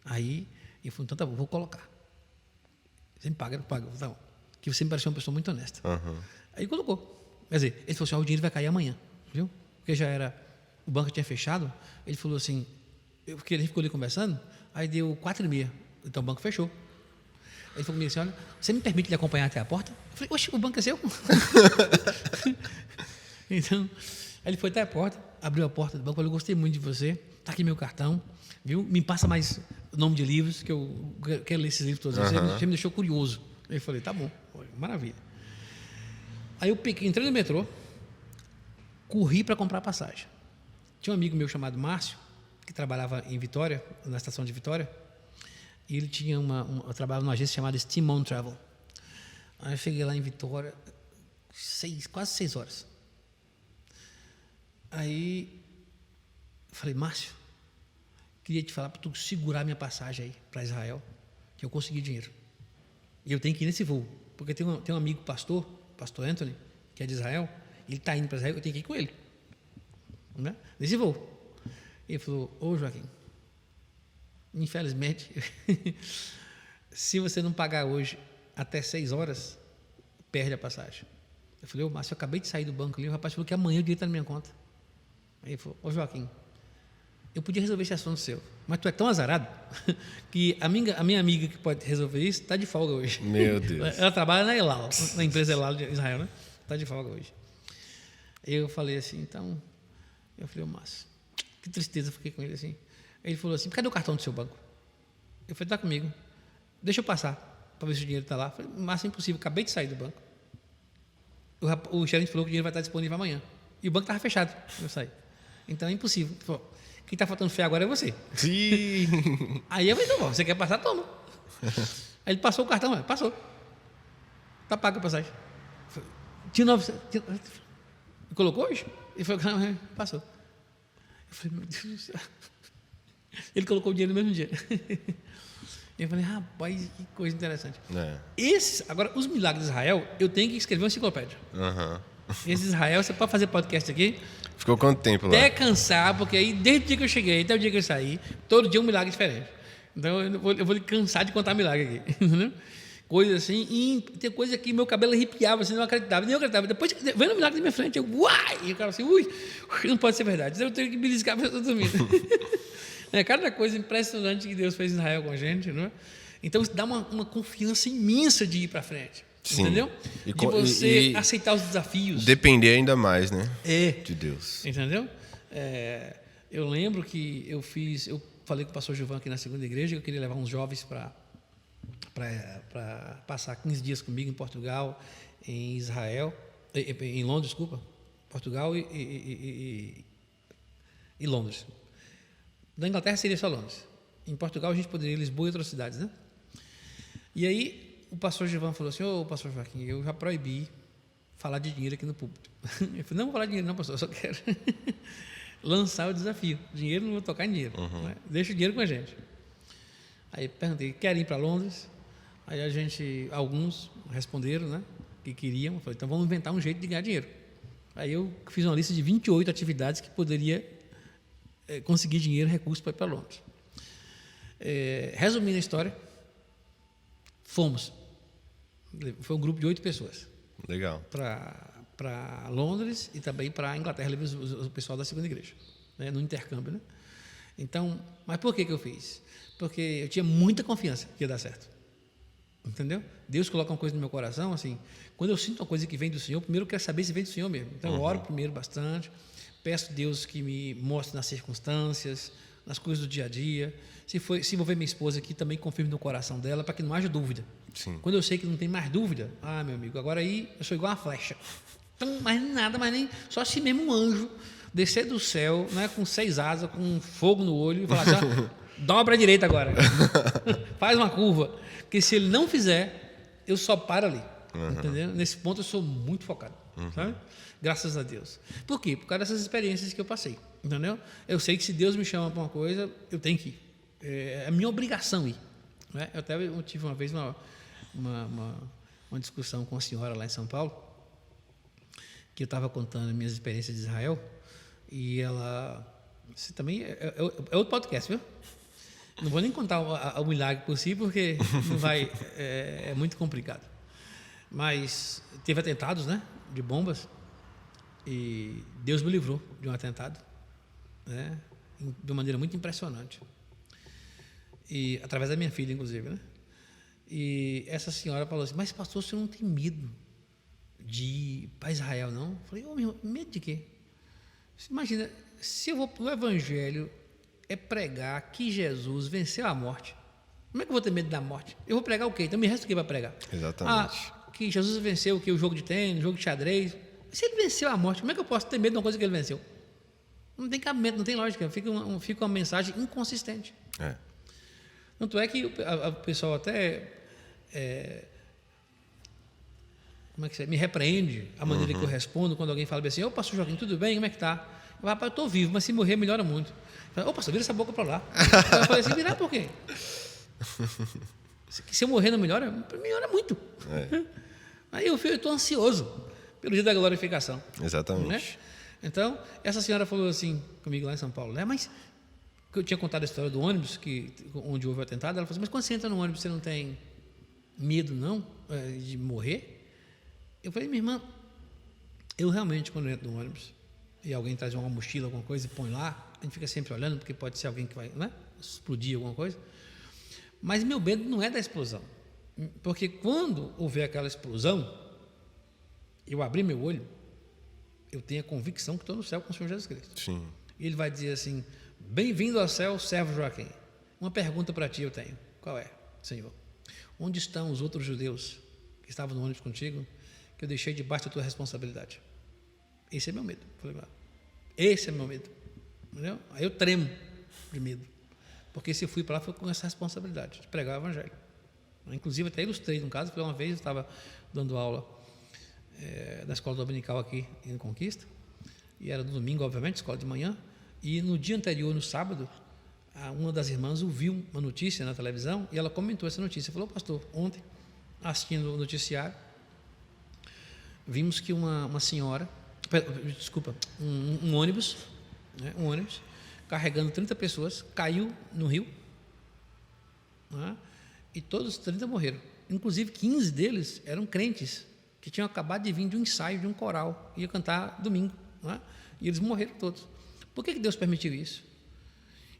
Aí, ele falou, então tá bom, vou colocar. Você me paga? Eu pago. Tá bom. Que você me pareceu uma pessoa muito honesta. Uhum. Aí colocou. Quer dizer, ele falou assim, o dinheiro vai cair amanhã. Viu? Porque já era, o banco tinha fechado. Ele falou assim, porque ele ficou ali conversando, aí deu 4h30. Então o banco fechou. Ele falou comigo assim, olha, você me permite lhe acompanhar até a porta? Eu falei, oxe, o banco é seu? Então, aí ele foi até a porta, abriu a porta do banco, falou, eu gostei muito de você, tá aqui meu cartão, viu? Me passa mais o nome de livros, que eu quero ler esses livros todos. Você me deixou curioso. Eu falei, tá bom, maravilha. Aí eu entrei no metrô, corri para comprar passagem. Tinha um amigo meu chamado Márcio, que trabalhava em Vitória, na estação de Vitória, e ele tinha eu trabalhava numa agência chamada Steam On Travel. Aí eu cheguei lá em Vitória, quase 6 horas. Aí eu falei, Márcio, queria te falar para tu segurar minha passagem aí para Israel, que eu consegui dinheiro. E eu tenho que ir nesse voo, porque tem um amigo pastor Anthony, que é de Israel, ele está indo para Israel, eu tenho que ir com ele, né? Nesse voo. Ele falou, ô Joaquim, infelizmente, se você não pagar hoje até 6 horas, perde a passagem. Eu falei, ô Márcio, eu acabei de sair do banco ali, o rapaz falou que amanhã o dinheiro está na minha conta. Aí ele falou, ô Joaquim, eu podia resolver esse assunto seu, mas tu é tão azarado que a minha amiga que pode resolver isso está de folga hoje. Meu Deus. Ela trabalha na Elal, na empresa Elal de Israel, né? Está de folga hoje. Eu falei assim, então, eu falei, ô Márcio, que tristeza, eu fiquei com ele assim. Ele falou assim, cadê o cartão do seu banco? Eu falei, tá comigo, deixa eu passar para ver se o dinheiro está lá. Eu falei, Márcio, impossível, acabei de sair do banco. O gerente falou que o dinheiro vai estar disponível amanhã. E o banco estava fechado, eu saí. Então é impossível. Ele falou, quem está faltando fé agora é você. Sim. Aí eu falei, então, você quer passar? Toma. Aí ele passou o cartão, passou. Tá pago a passagem. Tinha 900. Colocou hoje? Ele falou, passou. Eu falei, meu Deus do céu. Ele colocou o dinheiro no mesmo dia. Eu falei, rapaz, que coisa interessante. Agora, os milagres de Israel, eu tenho que escrever uma enciclopédia. Esse de Israel, você pode fazer podcast aqui. Ficou quanto tempo lá? Até cansar, porque aí, desde o dia que eu cheguei até o dia que eu saí, todo dia um milagre diferente. Então, eu vou cansar de contar milagre aqui. Entendeu? Coisa assim, e tem coisa que meu cabelo arrepiava, assim, não acreditava, nem eu acreditava. Depois, vendo o milagre na minha frente, eu, uai! E o cara assim, ui, não pode ser verdade. Eu tenho que me beliscar para eu dormir. É cada coisa impressionante que Deus fez em Israel com a gente, não é? Então, isso dá uma confiança imensa de ir para frente. Sim. Entendeu? De você aceitar os desafios. Depender ainda mais, né? De Deus. Entendeu? Eu lembro que eu falei com o pastor Gilvan aqui na segunda igreja, que eu queria levar uns jovens para passar 15 dias comigo em Portugal, em Israel, em Londres, desculpa, Portugal e Londres. Da Inglaterra seria só Londres. Em Portugal a gente poderia ir a Lisboa e outras cidades, né? E aí o pastor Gilvan falou assim, ô pastor Joaquim, eu já proibi falar de dinheiro aqui no púlpito. Eu falei, não vou falar de dinheiro não, pastor, eu só quero lançar o desafio. Dinheiro, não vou tocar em dinheiro. Né? Deixa o dinheiro com a gente. Aí perguntei, querem ir para Londres? Aí alguns responderam, né, que queriam. Eu falei, então vamos inventar um jeito de ganhar dinheiro. Aí eu fiz uma lista de 28 atividades que poderia conseguir dinheiro, recursos para ir para Londres. Resumindo a história, fomos. Foi um grupo de 8 pessoas. Legal. Para Londres e também para a Inglaterra, levei o pessoal da segunda igreja, né, no intercâmbio, né? Então, mas por que eu fiz? Porque eu tinha muita confiança que ia dar certo. Entendeu? Deus coloca uma coisa no meu coração, assim, quando eu sinto uma coisa que vem do Senhor, primeiro eu quero saber se vem do Senhor mesmo. Então eu oro primeiro bastante, peço a Deus que me mostre nas circunstâncias, nas coisas do dia a dia. Se envolver minha esposa aqui, também confirme no coração dela, para que não haja dúvida. Sim. Quando eu sei que não tem mais dúvida, meu amigo, agora aí eu sou igual uma flecha. Então, mas nada, mas nem. Só se mesmo um anjo descer do céu, né, com 6 asas, com fogo no olho, e falar assim: dobra a direita agora. Faz uma curva. Porque se ele não fizer, eu só paro ali. Entendeu? Nesse ponto eu sou muito focado. Sabe? Graças a Deus. Por quê? Por causa dessas experiências que eu passei. Entendeu? Eu sei que se Deus me chama para uma coisa, eu tenho que ir. É a minha obrigação ir. Né? Eu tive uma vez uma discussão com a senhora lá em São Paulo, que eu estava contando minhas experiências de Israel, e ela... Você também é outro podcast, viu? Não vou nem contar o milagre por si, porque não vai, é muito complicado. Mas teve atentados, né, de bombas, e Deus me livrou de um atentado, né, de uma maneira muito impressionante. E através da minha filha, inclusive, né? E essa senhora falou assim: mas pastor, você não tem medo de ir para Israel, não? Eu falei: meu irmão, medo de quê? Você imagina, se eu vou para o Evangelho é pregar que Jesus venceu a morte. Como é que eu vou ter medo da morte? Eu vou pregar o quê? Então me resta o quê para pregar? Exatamente. Que Jesus venceu o jogo de tênis, o jogo de xadrez. Se ele venceu a morte, como é que eu posso ter medo de uma coisa que ele venceu? Não tem cabimento, não tem lógica. Fica uma mensagem inconsistente. Tanto é que o pessoal até me repreende a maneira que eu respondo quando alguém fala assim: ô pastor Joaquim, tudo bem? Como é que está? Rapaz, eu estou vivo, mas se morrer melhora muito. Ô pastor, vira essa boca para lá. Eu falei assim: virar por quê? Se eu morrer não melhora? Melhora muito. Aí eu estou ansioso pelo dia da glorificação. Exatamente. Né? Então, essa senhora falou assim comigo lá em São Paulo, né? Mas eu tinha contado a história do ônibus, onde houve o atentado. Ela falou assim: mas quando você entra no ônibus, você não tem medo, não, de morrer? Eu falei: minha irmã, eu realmente, quando eu entro no ônibus e alguém traz uma mochila, alguma coisa e põe lá, a gente fica sempre olhando, porque pode ser alguém que vai, né, explodir alguma coisa. Mas meu medo não é da explosão, porque quando houver aquela explosão, eu abrir meu olho, eu tenho a convicção que estou no céu com o Senhor Jesus Cristo. Sim. E ele vai dizer assim: bem-vindo ao céu, servo Joaquim. Uma pergunta para ti eu tenho. Qual é, Senhor? Onde estão os outros judeus que estavam no ônibus contigo, que eu deixei debaixo da tua responsabilidade? Esse é meu medo. Falei: esse é meu medo. Entendeu? Aí eu tremo de medo. Porque se eu fui para lá, foi com essa responsabilidade de pregar o Evangelho. Inclusive, até ilustrei num caso, foi uma vez eu estava dando aula na escola dominical aqui em Conquista, e era no domingo, obviamente, escola de manhã, e no dia anterior, no sábado, uma das irmãs ouviu uma notícia na televisão e ela comentou essa notícia. Falou: pastor, ontem, assistindo o noticiário, vimos que uma senhora, um ônibus, né, carregando 30 pessoas, caiu no rio, né, e todos os 30 morreram. Inclusive 15 deles eram crentes que tinham acabado de vir de um ensaio de um coral, ia cantar domingo, né, e eles morreram todos. Por que Deus permitiu isso?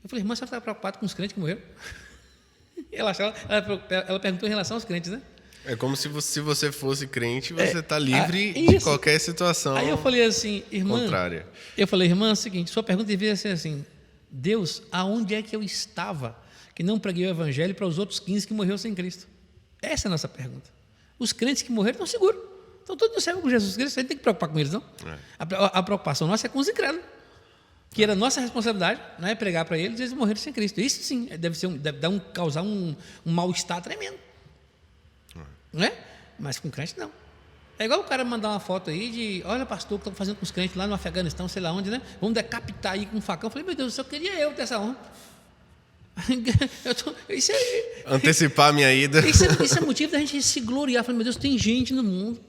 Eu falei: irmã, você está preocupada com os crentes que morreram? Ela perguntou em relação aos crentes, né? É como se você fosse crente, você está livre de qualquer situação. Aí eu falei assim: irmã, contrária. Eu falei: irmã, é o seguinte, sua pergunta devia ser assim: Deus, aonde é que eu estava que não preguei o Evangelho para os outros 15 que morreram sem Cristo? Essa é a nossa pergunta. Os crentes que morreram estão seguros, estão todos no céu com Jesus Cristo, a gente tem que preocupar com eles, não? A preocupação nossa é com os incrédulos, que era nossa responsabilidade, não é pregar para eles, eles morreram sem Cristo. Isso sim deve causar um mal-estar tremendo, né? Mas com crente não. É igual o cara mandar uma foto aí de: olha, pastor, o que estão fazendo com os crentes lá no Afeganistão, sei lá onde, né? Vamos decapitar aí com um facão. Eu falei: meu Deus, só queria eu ter essa honra. Antecipar a minha ida. Isso é motivo da gente se gloriar. Eu falei: meu Deus, tem gente no mundo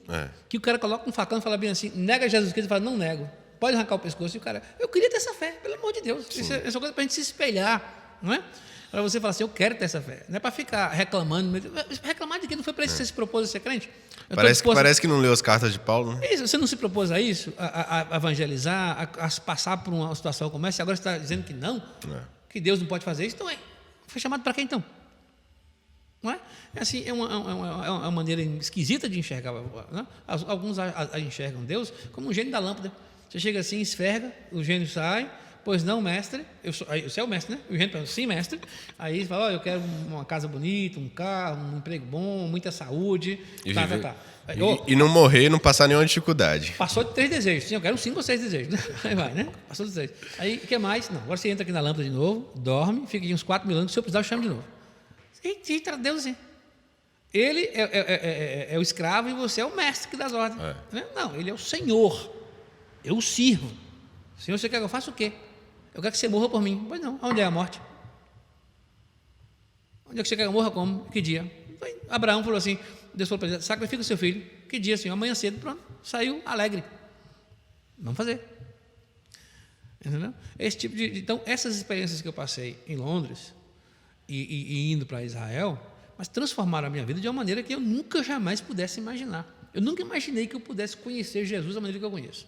que o cara coloca um facão e fala bem assim: nega Jesus Cristo. Ele fala: não nego. Pode arrancar o pescoço. E o cara: eu queria ter essa fé, pelo amor de Deus. Isso é uma coisa para a gente se espelhar, não é? Para você falar assim: eu quero ter essa fé. Não é para ficar reclamando. Reclamar de que não foi para isso que você se propôs a ser crente? Parece que não leu as cartas de Paulo, né? Isso, você não se propôs a isso? A evangelizar, a passar por uma situação como essa, e agora você está dizendo que não? Que Deus não pode fazer isso? Então, foi chamado para quê, então? Não é? Assim, é uma maneira esquisita de enxergar. Né? Alguns enxergam Deus como um gênio da lâmpada. Você chega assim, esfrega, o gênio sai, Pois não, mestre. Você é o mestre, né? O gente pergunta, sim, mestre. Aí ele fala, eu quero uma casa bonita, um carro, um emprego bom, muita saúde. Tá. E não morrer, não passar nenhuma dificuldade. Passou de 3 desejos. Sim, eu quero 5 ou 6 desejos. Né? Aí vai, né? Passou de 3. Aí, o que mais? Não, agora você entra aqui na lâmpada de novo, dorme, fica aqui uns 4 mil anos, se eu precisar, eu chamo de novo. Eita, Deus, assim. Ele é o escravo e você é o mestre que dá as ordens. Não, ele é o Senhor. Eu o sirvo. Senhor, você quer que eu faça o quê? Eu quero que você morra por mim. Pois não, onde é a morte? Onde é que você quer que eu morra como? Que dia? Abraão falou assim, Deus falou para ele, sacrifica o seu filho. Que dia, Senhor? Amanhã cedo. Pronto, saiu alegre. Vamos fazer. Entendeu? Esse tipo então, essas experiências que eu passei em Londres e indo para Israel, mas transformaram a minha vida de uma maneira que eu nunca jamais pudesse imaginar. Eu nunca imaginei que eu pudesse conhecer Jesus da maneira que eu conheço.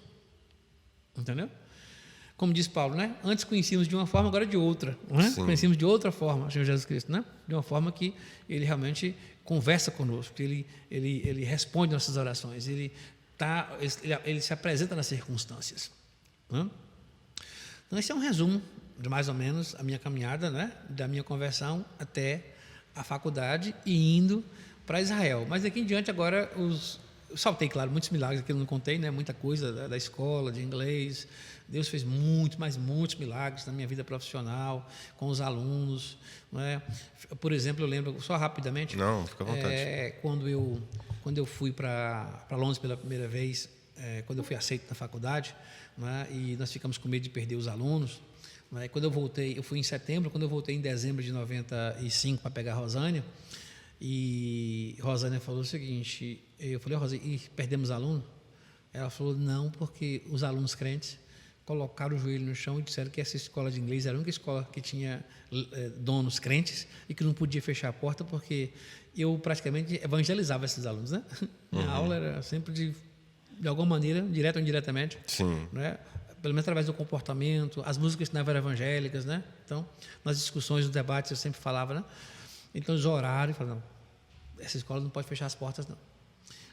Entendeu? Como diz Paulo, né? Antes conhecíamos de uma forma, agora de outra. Não é? Conhecíamos de outra forma o Senhor Jesus Cristo, né? De uma forma que Ele realmente conversa conosco, que Ele responde nossas orações, Ele se apresenta nas circunstâncias. Né? Então, esse é um resumo de mais ou menos a minha caminhada, né? Da minha conversão até a faculdade e indo para Israel. Mas daqui em diante agora eu saltei, claro, muitos milagres que eu não contei, né? Muita coisa da escola, de inglês. Deus fez muitos milagres na minha vida profissional, com os alunos. Né? Por exemplo, eu lembro, só rapidamente. Não, fica à vontade. Quando eu fui para Londres pela primeira vez, quando eu fui aceito na faculdade, né? E nós ficamos com medo de perder os alunos. Né? Quando eu voltei, eu fui em setembro, quando eu voltei em dezembro de 95 para pegar a Rosânia, e Rosânia falou o seguinte, eu falei, Rosânia, e perdemos aluno? Ela falou, não, porque os alunos crentes colocaram o joelho no chão e disseram que essa escola de inglês era a única escola que tinha donos crentes e que não podia fechar a porta porque eu praticamente evangelizava esses alunos, né? Minha aula era sempre de alguma maneira, direta ou indiretamente, né? Pelo menos através do comportamento, as músicas que ensinavam eram evangélicas, né? Então, nas discussões, nos debates, eu sempre falava, né? Então, eles oraram e falaram, não, essa escola não pode fechar as portas, não.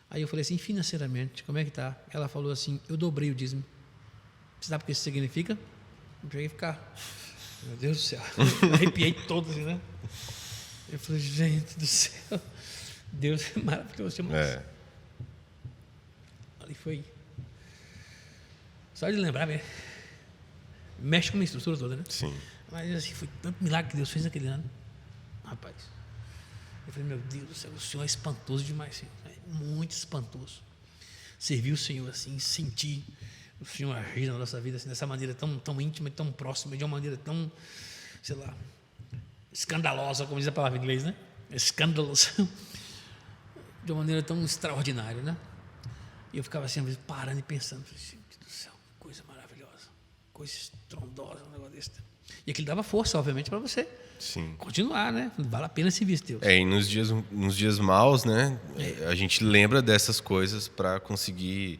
Aí eu falei assim, financeiramente, como é que está? Ela falou assim, eu dobrei o dízimo. Você sabe o que isso significa? Eu cheguei a ficar, meu Deus do céu, arrepiei todo assim, né? Eu falei, gente do céu, Deus é maravilhoso. Ali foi, só de lembrar, mexe com a minha estrutura toda, né? Sim. Mas assim, foi tanto milagre que Deus fez naquele ano, rapaz. Eu falei, meu Deus do céu, o Senhor é espantoso demais, Senhor. É muito espantoso. Servir o Senhor assim, sentir o Senhor agir na nossa vida assim, dessa maneira tão íntima, tão próxima, de uma maneira tão, sei lá, escandalosa, como diz a palavra em inglês, né? Scandalous. De uma maneira tão extraordinária, né? E eu ficava assim, às vezes, parando e pensando, gente do céu, coisa maravilhosa, coisa estrondosa, um negócio desse. E aquilo dava força, obviamente, para você continuar, né? Vale a pena servir Deus. E nos dias maus, né? A gente lembra dessas coisas para conseguir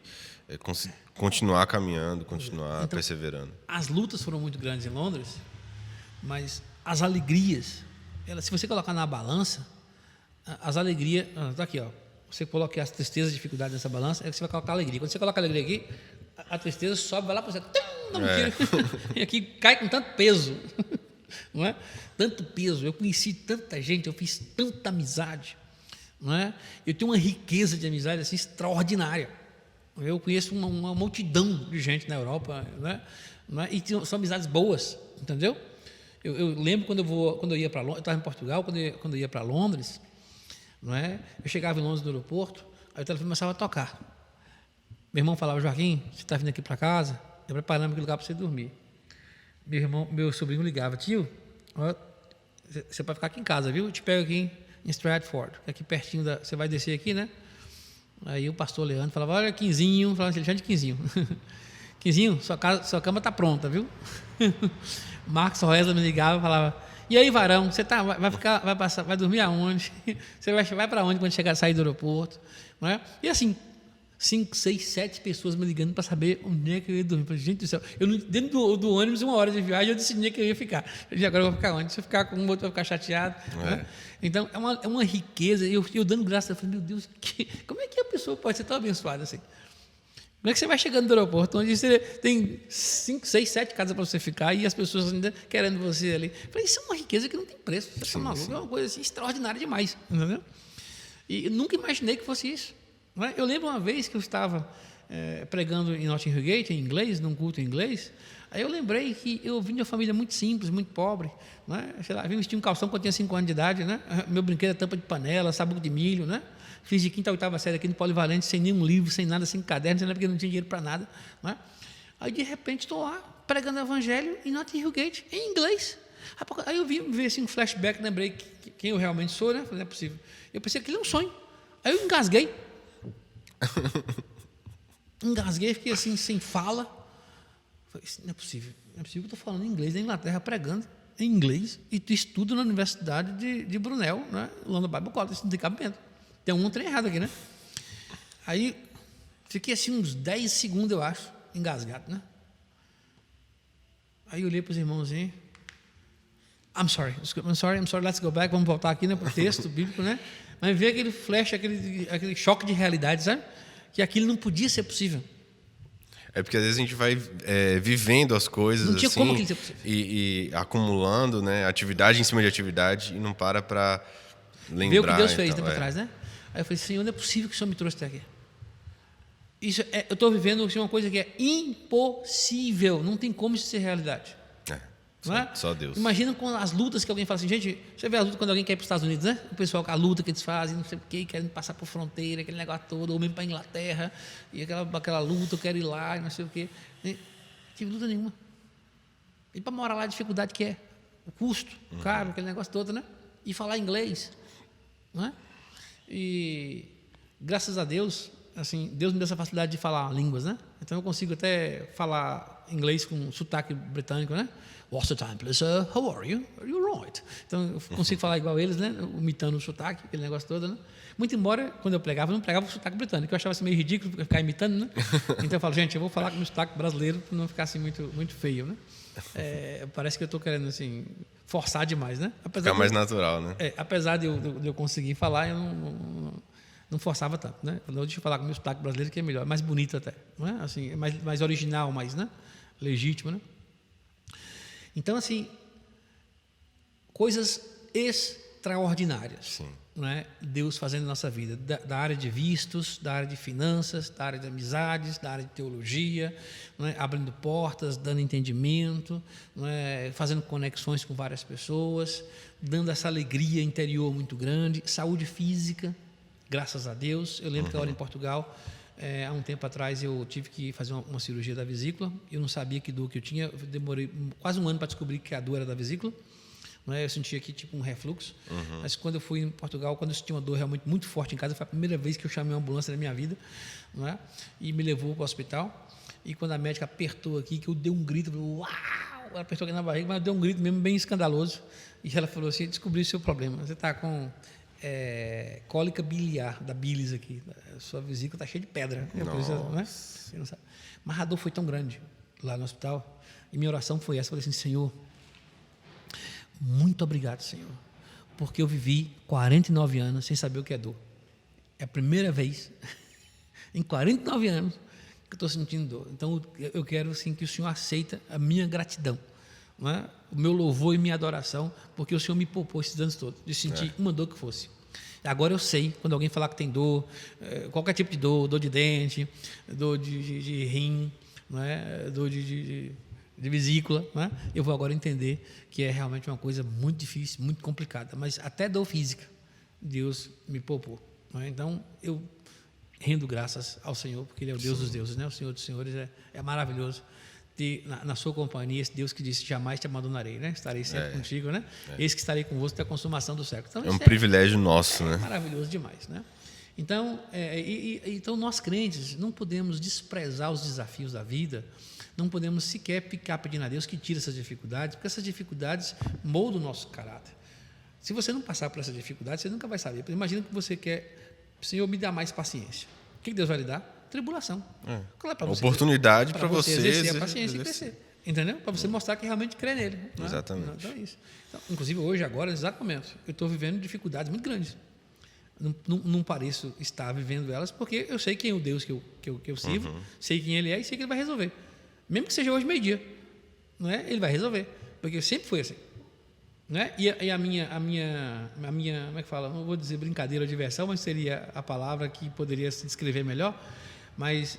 continuar caminhando, continuar perseverando. As lutas foram muito grandes em Londres, mas as alegrias, se você colocar na balança, as alegrias, está aqui, ó. Você coloca as tristezas e dificuldades nessa balança, você vai colocar a alegria. Quando você coloca a alegria aqui, a tristeza sobe, vai lá para você, e aqui cai com tanto peso, não é? Tanto peso. Eu conheci tanta gente, eu fiz tanta amizade, não é? Eu tenho uma riqueza de amizade assim extraordinária. Eu conheço uma multidão de gente na Europa, né? E são amizades boas, entendeu? Eu lembro quando eu ia para Londres, eu estava em Portugal, quando eu ia para Londres, não é? Eu chegava em Londres no aeroporto, aí o telefone começava a tocar. Meu irmão falava, Joaquim, você está vindo aqui para casa? Eu preparando aquele lugar para você dormir. Meu sobrinho ligava, tio, você pode ficar aqui em casa, viu? Eu te pego aqui em Stratford, aqui pertinho você vai descer aqui, né? Aí o pastor Leandro falava, olha, Quinzinho, falava assim, Alexandre Quinzinho. Quinzinho, sua cama está pronta, viu? Marcos Roesa me ligava e falava, e aí, varão, você vai dormir aonde? Você vai para onde quando sair do aeroporto? Não é? E assim, 5, 6, 7 pessoas me ligando para saber onde é que eu ia dormir. Eu falei, gente do céu, dentro do ônibus, 1 hora de viagem, eu decidi onde é que eu ia ficar. E agora eu vou ficar onde? Se eu ficar com um outro, eu vou ficar chateado. Né? Então, é uma riqueza. Eu dando graças, eu falei, meu Deus, como é que a pessoa pode ser tão abençoada assim? Como é que você vai chegando do aeroporto, onde você tem 5, 6, 7 casas para você ficar e as pessoas ainda querendo você ali? Eu falei, isso é uma riqueza que não tem preço. Você tá maluco? É uma coisa assim, extraordinária demais. Entendeu? E eu nunca imaginei que fosse isso. Não é? Eu lembro uma vez que eu estava pregando em Notting Hill Gate, em inglês, num culto em inglês. Aí eu lembrei que eu vim de uma família muito simples, muito pobre. Né? Sei lá, vim vestir um calção quando eu tinha 5 anos de idade. Né? Meu brinquedo era tampa de panela, sabugo de milho. Né? Fiz de 5ª a 8ª série aqui no Polivalente, sem nenhum livro, sem nada, sem caderno, sem nada, porque não tinha dinheiro para nada. Né? Aí, de repente, estou lá, pregando o evangelho em Notting Hill Gate, em inglês. Aí eu vi assim, um flashback, lembrei quem eu realmente sou, né? Não é possível. Eu pensei que aquilo é um sonho. Aí eu engasguei. Engasguei, fiquei assim, sem fala. Falei, não é possível. Não é possível que eu estou falando em inglês na Inglaterra, pregando em inglês, e tu estuda na Universidade de Brunel, né? London Bible College, isso não tem cabimento. Tem um trem errado aqui, né? Aí, fiquei assim uns 10 segundos, eu acho, engasgado, né? Aí eu olhei para os irmãos assim, I'm sorry, let's go back, vamos voltar aqui, né, para o texto bíblico, né? Mas veio aquele flash, aquele choque de realidade, sabe? Que aquilo não podia ser possível. É porque às vezes a gente vai vivendo as coisas não tinha assim, como aquilo ser possível. E acumulando, né, atividade em cima de atividade e não para lembrar. Ver o que Deus fez, então, né, para trás, né? Aí eu falei, Senhor, não é possível que o Senhor me trouxe até aqui. Isso eu estou vivendo assim, uma coisa que é impossível, não tem como isso ser realidade. Só Deus. Imagina com as lutas que alguém fala assim, gente, você vê as lutas quando alguém quer ir para os Estados Unidos, né? O pessoal, a luta que eles fazem, não sei o quê, querem passar por fronteira, aquele negócio todo, ou mesmo para a Inglaterra, e aquela luta, eu quero ir lá, não sei o quê. Não tive luta nenhuma. E para morar lá, a dificuldade que é, o custo, caro, aquele negócio todo, né? E falar inglês, não é? E graças a Deus, assim, Deus me deu essa facilidade de falar línguas, né? Então eu consigo até falar inglês com sotaque britânico, né? What's the time, please? How are you? Are you right? Então eu consigo falar igual eles, né? Imitando o sotaque, aquele negócio todo, né? Muito embora, quando eu pregava, eu não pregava com sotaque britânico, eu achava assim meio ridículo ficar imitando, né? Então eu falo, gente, eu vou falar com o sotaque brasileiro para não ficar assim muito feio, né? Parece que eu estou querendo assim forçar demais, né? Ficar mais natural, né? Apesar de eu conseguir falar, eu não forçava tanto, né? Não, deixa eu falar com o meu sotaque brasileiro que é melhor, mais bonito até, não é? Assim, é mais original, mais, né? Legítimo, né? Então, assim, coisas extraordinárias, Sim. Não é? Deus fazendo na nossa vida, da área de vistos, da área de finanças, da área de amizades, da área de teologia, não é? Abrindo portas, dando entendimento, não é? Fazendo conexões com várias pessoas, dando essa alegria interior muito grande, saúde física, graças a Deus. Eu lembro que agora em Portugal, há um tempo atrás, eu tive que fazer uma cirurgia da vesícula. Eu não sabia que dor que eu tinha. Eu demorei quase um ano para descobrir que a dor era da vesícula. Não é? Eu sentia aqui tipo um refluxo. Mas quando eu fui em Portugal, quando eu senti uma dor realmente muito forte em casa, foi a primeira vez que eu chamei uma ambulância na minha vida. Não é? E me levou para o hospital. E quando a médica apertou aqui, que eu dei um grito, eu falei, uau! Ela apertou aqui na barriga, mas eu dei um grito mesmo bem escandaloso. E ela falou assim, descobri o seu problema. Você está com cólica biliar, da bilis aqui. A sua vesícula está cheia de pedra. Não é? Você não sabe. Mas a dor foi tão grande lá no hospital. E minha oração foi essa. Eu falei assim, Senhor, muito obrigado, Senhor. Porque eu vivi 49 anos sem saber o que é dor. É a primeira vez em 49 anos que eu estou sentindo dor. Então, eu quero assim, que o Senhor aceita a minha gratidão. Não é? O meu louvor e minha adoração, porque o Senhor me poupou esses anos todos, de sentir uma dor que fosse. Agora eu sei, quando alguém falar que tem dor, qualquer tipo de dor de dente, dor de rim, não é? Dor de vesícula, não é? Eu vou agora entender que é realmente uma coisa muito difícil, muito complicada, mas até dor física, Deus me poupou. Não é? Então, eu rendo graças ao Senhor, porque Ele é o Deus dos deuses, né? O Senhor dos senhores é maravilhoso. Ter na sua companhia esse Deus que disse, jamais te abandonarei, né? Estarei sempre contigo, né? Eis que estarei convosco até a consumação do século. Então, é um privilégio nosso, né? Maravilhoso demais, né? Então, então, nós crentes não podemos desprezar os desafios da vida, não podemos sequer ficar pedindo a Deus que tire essas dificuldades, porque essas dificuldades moldam o nosso caráter. Se você não passar por essa dificuldade, você nunca vai saber. Imagina que você quer, Senhor, me dá mais paciência. O que Deus vai lhe dar? Tribulação. Claro, para você, oportunidade para você exercer a paciência e crescer. Entendeu? Para você mostrar que realmente crê nele. Exatamente. Então é isso. Então, inclusive, hoje, agora, nesse exato momento, eu estou vivendo dificuldades muito grandes. não pareço estar vivendo elas, porque eu sei quem é o Deus que eu sirvo, sei quem Ele é e sei que Ele vai resolver. Mesmo que seja hoje meio-dia, não é? Ele vai resolver, porque sempre foi assim. Não é? E a minha, como é que fala? Não vou dizer brincadeira ou diversão, mas seria a palavra que poderia se descrever melhor. Mas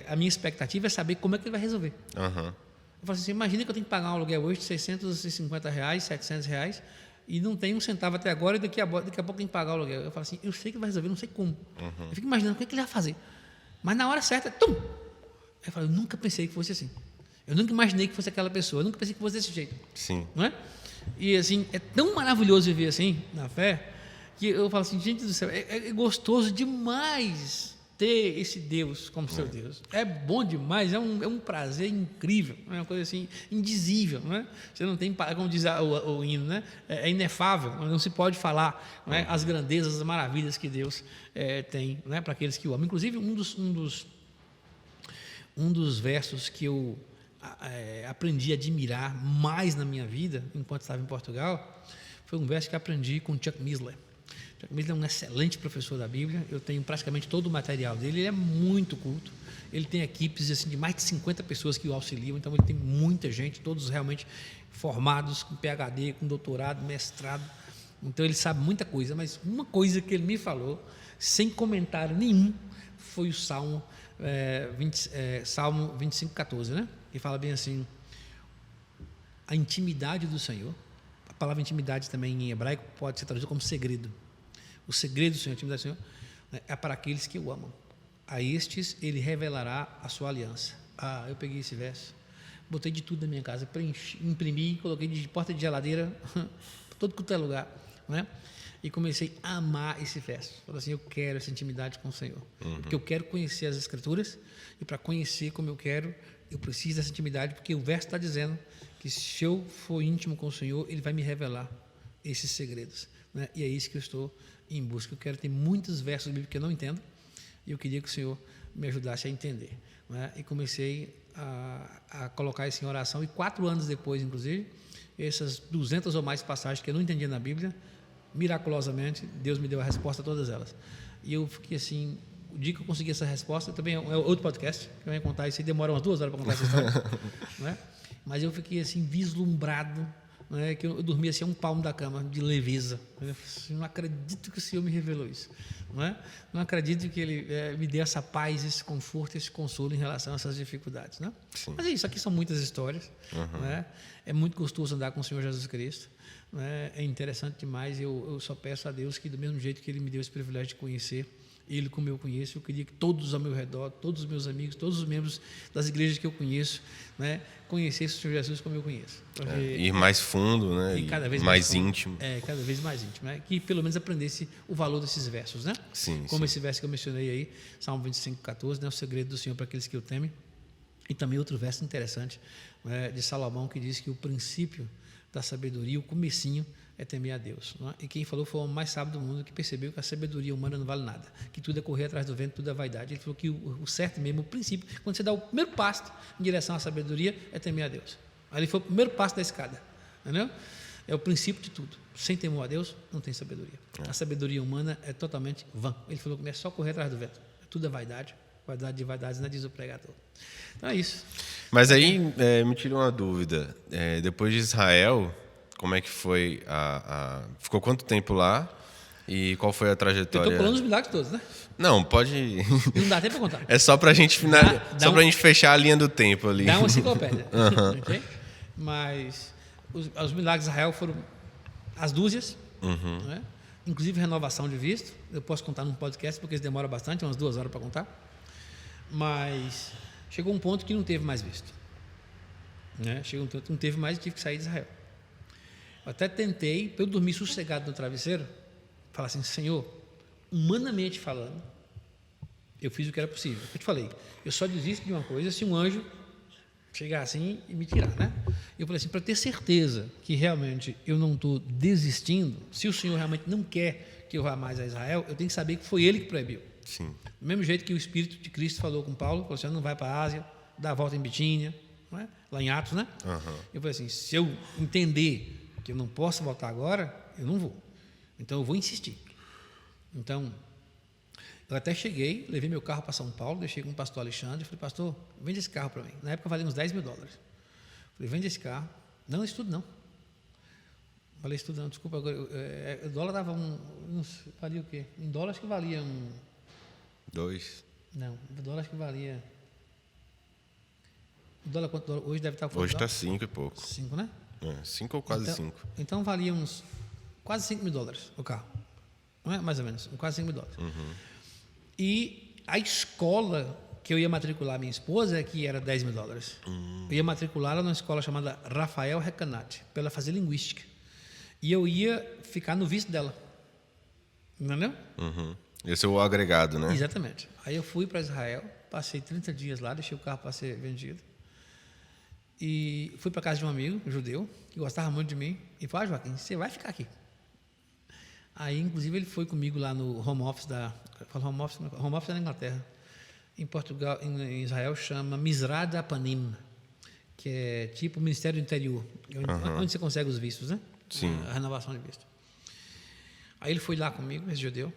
a minha expectativa é saber como é que ele vai resolver. Eu falo assim, imagina que eu tenho que pagar um aluguel hoje de R$650, R$700, e não tem um centavo até agora, e daqui a pouco tem que pagar o aluguel. Eu falo assim, eu sei que vai resolver, não sei como. Eu fico imaginando o que ele vai fazer. Mas na hora certa, tum! Eu falo, eu nunca pensei que fosse assim. Eu nunca imaginei que fosse aquela pessoa, eu nunca pensei que fosse desse jeito. Sim. Não é? E assim, é tão maravilhoso viver assim, na fé, que eu falo assim, gente do céu, é gostoso demais ter esse Deus como seu Deus. É bom demais, é um prazer incrível, é uma coisa assim, indizível, não é? Você não tem, como diz o hino, né? É inefável, não se pode falar, não é? As grandezas, as maravilhas que Deus tem, não é? Para aqueles que o amam. Inclusive, um dos versos que eu aprendi a admirar mais na minha vida, enquanto estava em Portugal, foi um verso que aprendi com Chuck Missler. Chuck Missler é um excelente professor da Bíblia, eu tenho praticamente todo o material dele, ele é muito culto, ele tem equipes assim, de mais de 50 pessoas que o auxiliam, então ele tem muita gente, todos realmente formados, com PhD, com doutorado, mestrado, então ele sabe muita coisa, mas uma coisa que ele me falou, sem comentário nenhum, foi o Salmo 25:14, né? Que fala bem assim, a intimidade do Senhor. A palavra intimidade também em hebraico pode ser traduzida como segredo. O segredo do Senhor, a intimidade do Senhor, né, é para aqueles que o amam. A estes ele revelará a sua aliança. Eu peguei esse verso, botei de tudo na minha casa, imprimi, coloquei de porta de geladeira, todo quanto é lugar, né? E comecei a amar esse verso. Falei assim, eu quero essa intimidade com o Senhor. Porque eu quero conhecer as Escrituras, e para conhecer como eu quero, eu preciso dessa intimidade, porque o verso está dizendo que se eu for íntimo com o Senhor, Ele vai me revelar esses segredos, né? E é isso que eu estou em busca. Eu quero ter muitos versos bíblicos que eu não entendo, e eu queria que o Senhor me ajudasse a entender, né? E comecei a colocar isso em oração, e 4 anos depois, inclusive, essas 200 ou mais passagens que eu não entendia na Bíblia, miraculosamente, Deus me deu a resposta a todas elas. E eu fiquei assim, o dia que eu consegui essa resposta, também é outro podcast, que eu ia contar isso, e demora umas 2 horas para contar essa história, não é? Mas eu fiquei assim, vislumbrado, não é? Que eu dormia assim, a um palmo da cama, de leveza. Eu assim, não acredito que o Senhor me revelou isso. Não é? Não acredito que Ele me dê essa paz, esse conforto, esse consolo em relação a essas dificuldades. Não é? Mas é isso, aqui são muitas histórias. Não é? É muito gostoso andar com o Senhor Jesus Cristo. Não é? É interessante demais. Eu só peço a Deus que, do mesmo jeito que Ele me deu esse privilégio de conhecer Ele como eu conheço, eu queria que todos ao meu redor, todos os meus amigos, todos os membros das igrejas que eu conheço, né, conhecessem o Senhor Jesus como eu conheço. Ir mais fundo, né? E cada vez mais íntimo. Cada vez mais íntimo, né? Que pelo menos aprendesse o valor desses versos, né? Sim, como esse verso que eu mencionei aí, Salmo 25:14, né? O segredo do Senhor para aqueles que o temem. E também outro verso interessante, né, de Salomão, que diz que o princípio da sabedoria, o comecinho, é temer a Deus. Não é? E quem falou foi o homem mais sábio do mundo, que percebeu que a sabedoria humana não vale nada, que tudo é correr atrás do vento, tudo é vaidade. Ele falou que o certo mesmo, o princípio, quando você dá o primeiro passo em direção à sabedoria, é temer a Deus. Ali foi o primeiro passo da escada, entendeu? É o princípio de tudo. Sem temor a Deus, não tem sabedoria. A sabedoria humana é totalmente vã. Ele falou que é só correr atrás do vento. Tudo é vaidade. Vaidade de vaidades, né, diz o pregador. Então é isso. Mas aí me tira uma dúvida. Depois de Israel, como é que foi ficou quanto tempo lá e qual foi a trajetória? Eu estou falando dos milagres todos, né? Não, pode. Não dá tempo para contar. É só para a gente finalizar, só para a gente fechar a linha do tempo ali. Dá uma enciclopédia. Okay? Mas os milagres de Israel foram as dúzias, né? Inclusive renovação de visto. Eu posso contar num podcast porque isso demora bastante, umas 2 horas para contar. Mas chegou um ponto que não teve mais visto, né? Chegou um ponto que não teve mais e tive que sair de Israel. Eu até tentei, para eu dormir sossegado no travesseiro, falar assim, Senhor, humanamente falando, eu fiz o que era possível. Eu te falei, eu só desisto de uma coisa se um anjo chegar assim e me tirar, né? Eu falei assim, para ter certeza que realmente eu não estou desistindo, se o Senhor realmente não quer que eu vá mais a Israel, eu tenho que saber que foi Ele que proibiu. Sim. Do mesmo jeito que o Espírito de Cristo falou com Paulo, falou assim, não vai para a Ásia, dá a volta em Bitínia, não é? Lá em Atos, né? Eu falei assim, se eu entender que eu não posso voltar agora, eu não vou. Então eu vou insistir. Então, eu até cheguei, levei meu carro para São Paulo, deixei com o pastor Alexandre, falei, pastor, vende esse carro para mim. Na época valia uns $10 mil. Falei, vende esse carro. Não, estudo não. Falei, estudo não, desculpa, agora, o dólar dava valia o quê? Em dólar acho que valia 2. Não, o dólar acho que valia... O dólar quanto dólar? Hoje deve estar... Hoje está 5 e pouco. 5, né? 5 ou quase 5. Então valia uns quase $5 mil o carro. Não é? Mais ou menos, quase $5 mil. E a escola que eu ia matricular minha esposa, que era $10 mil. Eu ia matriculá-la numa escola chamada Rafael Recanati, para ela fazer linguística. E eu ia ficar no visto dela. Entendeu? Esse é o agregado, né? Exatamente. Aí eu fui para Israel, passei 30 dias lá, deixei o carro para ser vendido. E fui para casa de um amigo, judeu, que gostava muito de mim, e falou, Joaquim, você vai ficar aqui. Aí, inclusive, ele foi comigo lá no home office home office é na Inglaterra. Em Portugal, em Israel, chama Misrad Apanim, que é tipo o Ministério do Interior, onde você consegue os vistos, né? Sim. A renovação de visto. Aí ele foi lá comigo, esse judeu,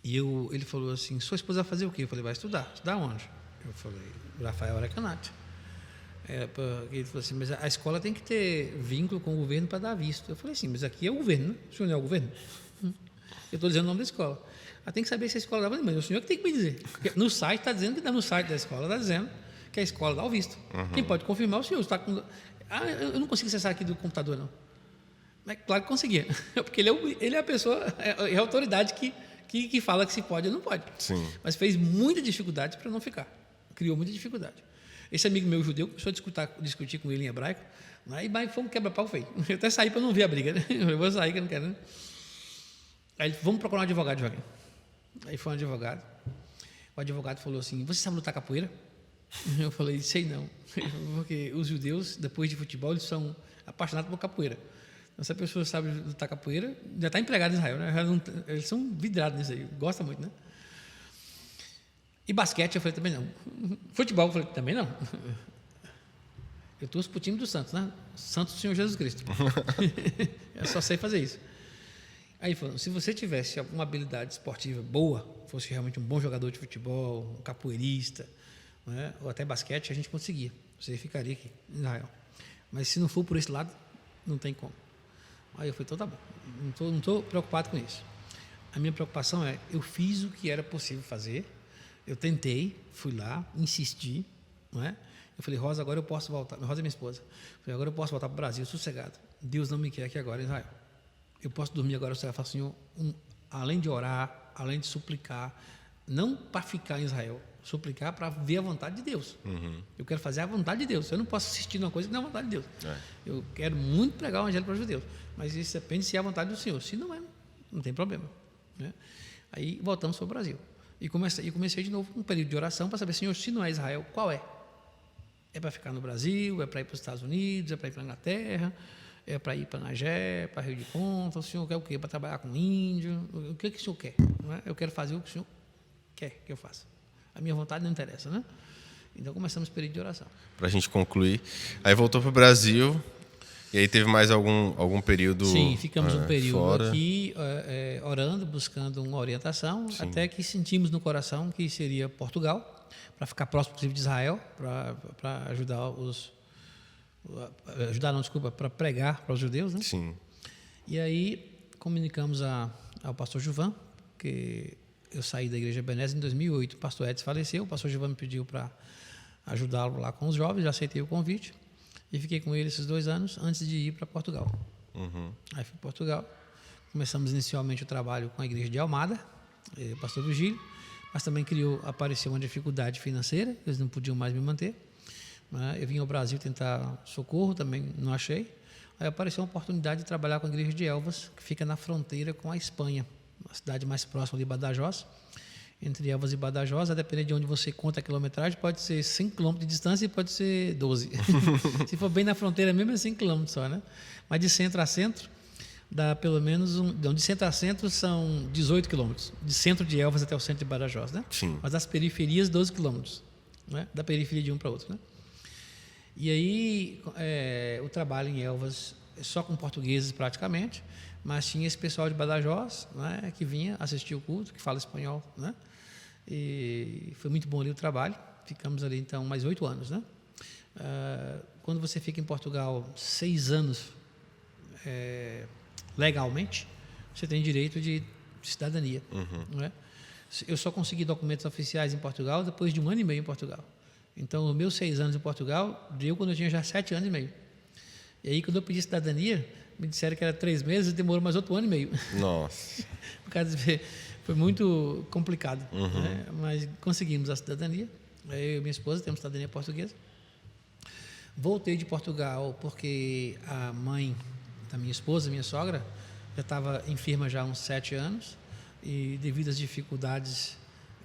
e ele falou assim, sua esposa vai fazer o quê? Eu falei, vai estudar. Estudar onde? Eu falei, Rafael Recanati. Ele falou assim, mas a escola tem que ter vínculo com o governo para dar visto. Eu falei assim, mas aqui é o governo, né? O senhor não é o governo? Eu estou dizendo o nome da escola. Tem que saber se a escola dá, mas o senhor que tem que me dizer. Porque no site está dizendo que dá, no site da escola está dizendo que a escola dá o visto. Quem pode confirmar é o senhor. Está com... eu não consigo acessar aqui do computador, não. Mas claro que conseguia, porque ele é a pessoa, é a autoridade que fala que se pode ou não pode. Sim. Mas fez muita dificuldade para não ficar. Criou muita dificuldade. Esse amigo meu judeu começou a discutir com ele em hebraico, mas foi um quebra-pau feio. Eu até saí para não ver a briga, né? Eu vou sair que eu não quero, né? Aí vamos procurar um advogado, Joaquim. Aí foi um advogado. O advogado falou assim, você sabe lutar capoeira? Eu falei, sei não. Porque os judeus, depois de futebol, eles são apaixonados por capoeira. Então, se a pessoa sabe lutar capoeira, já está empregado em Israel, né? Eles são vidrados nisso aí, gostam muito, né? E basquete, eu falei, também não. Futebol, eu falei, também não. Eu torço para o time do Santos, né? Santos do Senhor Jesus Cristo. Eu só sei fazer isso. Aí falou, se você tivesse alguma habilidade esportiva boa, fosse realmente um bom jogador de futebol, um capoeirista, né? Ou até basquete, a gente conseguia. Você ficaria aqui em Israel. Mas se não for por esse lado, não tem como. Aí eu falei, então tá bom. Não estou preocupado com isso. A minha preocupação é, eu fiz o que era possível fazer. Eu tentei, fui lá, insisti, não é? Eu falei, Rosa, agora eu posso voltar. Rosa é minha esposa. Eu falei, agora eu posso voltar para o Brasil, sossegado. Deus não me quer aqui agora em Israel. Eu posso dormir agora, sossegado. Eu falo, Senhor, além de orar, além de suplicar, não para ficar em Israel, suplicar para ver a vontade de Deus. Eu quero fazer a vontade de Deus. Eu não posso assistir numa coisa que não é a vontade de Deus. Eu quero muito pregar o evangelho para os judeus, mas isso depende se é a vontade do Senhor. Se não é, não tem problema, né? Aí voltamos para o Brasil. E comecei de novo um período de oração para saber, Senhor, se não é Israel, qual é? É para ficar no Brasil, é para ir para os Estados Unidos, é para ir para a Inglaterra, é para ir para Nagé, para Rio de Conta, o Senhor quer o quê? Para trabalhar com índio? O que o Senhor quer? Não é? Eu quero fazer o que o Senhor quer que eu faça. A minha vontade não interessa, né? Então começamos o período de oração. Para a gente concluir. Aí voltou para o Brasil. E aí teve mais algum período? Sim, ficamos um período fora. Aqui orando, buscando uma orientação, Sim. Até que sentimos no coração que seria Portugal, para ficar próximo inclusive de Israel, para para pregar para os judeus, né? Sim. E aí comunicamos ao pastor Juvan, que eu saí da igreja Ebenezer em 2008, o pastor Edson faleceu, o pastor Juvan me pediu para ajudá-lo lá com os jovens, já aceitei o convite. E fiquei com ele esses 2 anos antes de ir para Portugal. Aí fui para Portugal. Começamos inicialmente o trabalho com a igreja de Almada, o pastor Virgílio, mas também apareceu uma dificuldade financeira, eles não podiam mais me manter. Eu vim ao Brasil tentar socorro, também não achei. Aí apareceu uma oportunidade de trabalhar com a igreja de Elvas, que fica na fronteira com a Espanha, uma cidade mais próxima de Badajoz. Entre Elvas e Badajoz, a depender de onde você conta a quilometragem, pode ser 5 km de distância e pode ser 12. Se for bem na fronteira mesmo, é 5 km só, né? Mas de centro a centro, dá pelo menos de centro a centro são 18 km. De centro de Elvas até o centro de Badajoz, né? Sim. Mas das periferias, 12 km, né? Da periferia de um para outro, né? E aí, o trabalho em Elvas só com portugueses praticamente, mas tinha esse pessoal de Badajoz, né, que vinha assistir o culto, que fala espanhol, né? E foi muito bom ali o trabalho. Ficamos ali então mais 8 anos, né? Quando você fica em Portugal 6 anos legalmente, você tem direito de cidadania, né? Eu só consegui documentos oficiais em Portugal depois de 1 ano e meio em Portugal. Então, os meus 6 anos em Portugal deu quando eu tinha já 7 anos e meio. E aí, quando eu pedi cidadania, me disseram que era 3 meses e demorou mais outro 1 ano e meio. Nossa. Por causa de, foi muito complicado, né? Mas conseguimos a cidadania. Eu e minha esposa temos cidadania portuguesa. Voltei de Portugal porque a mãe da minha esposa, minha sogra, já estava enferma já há uns 7 anos e devido às dificuldades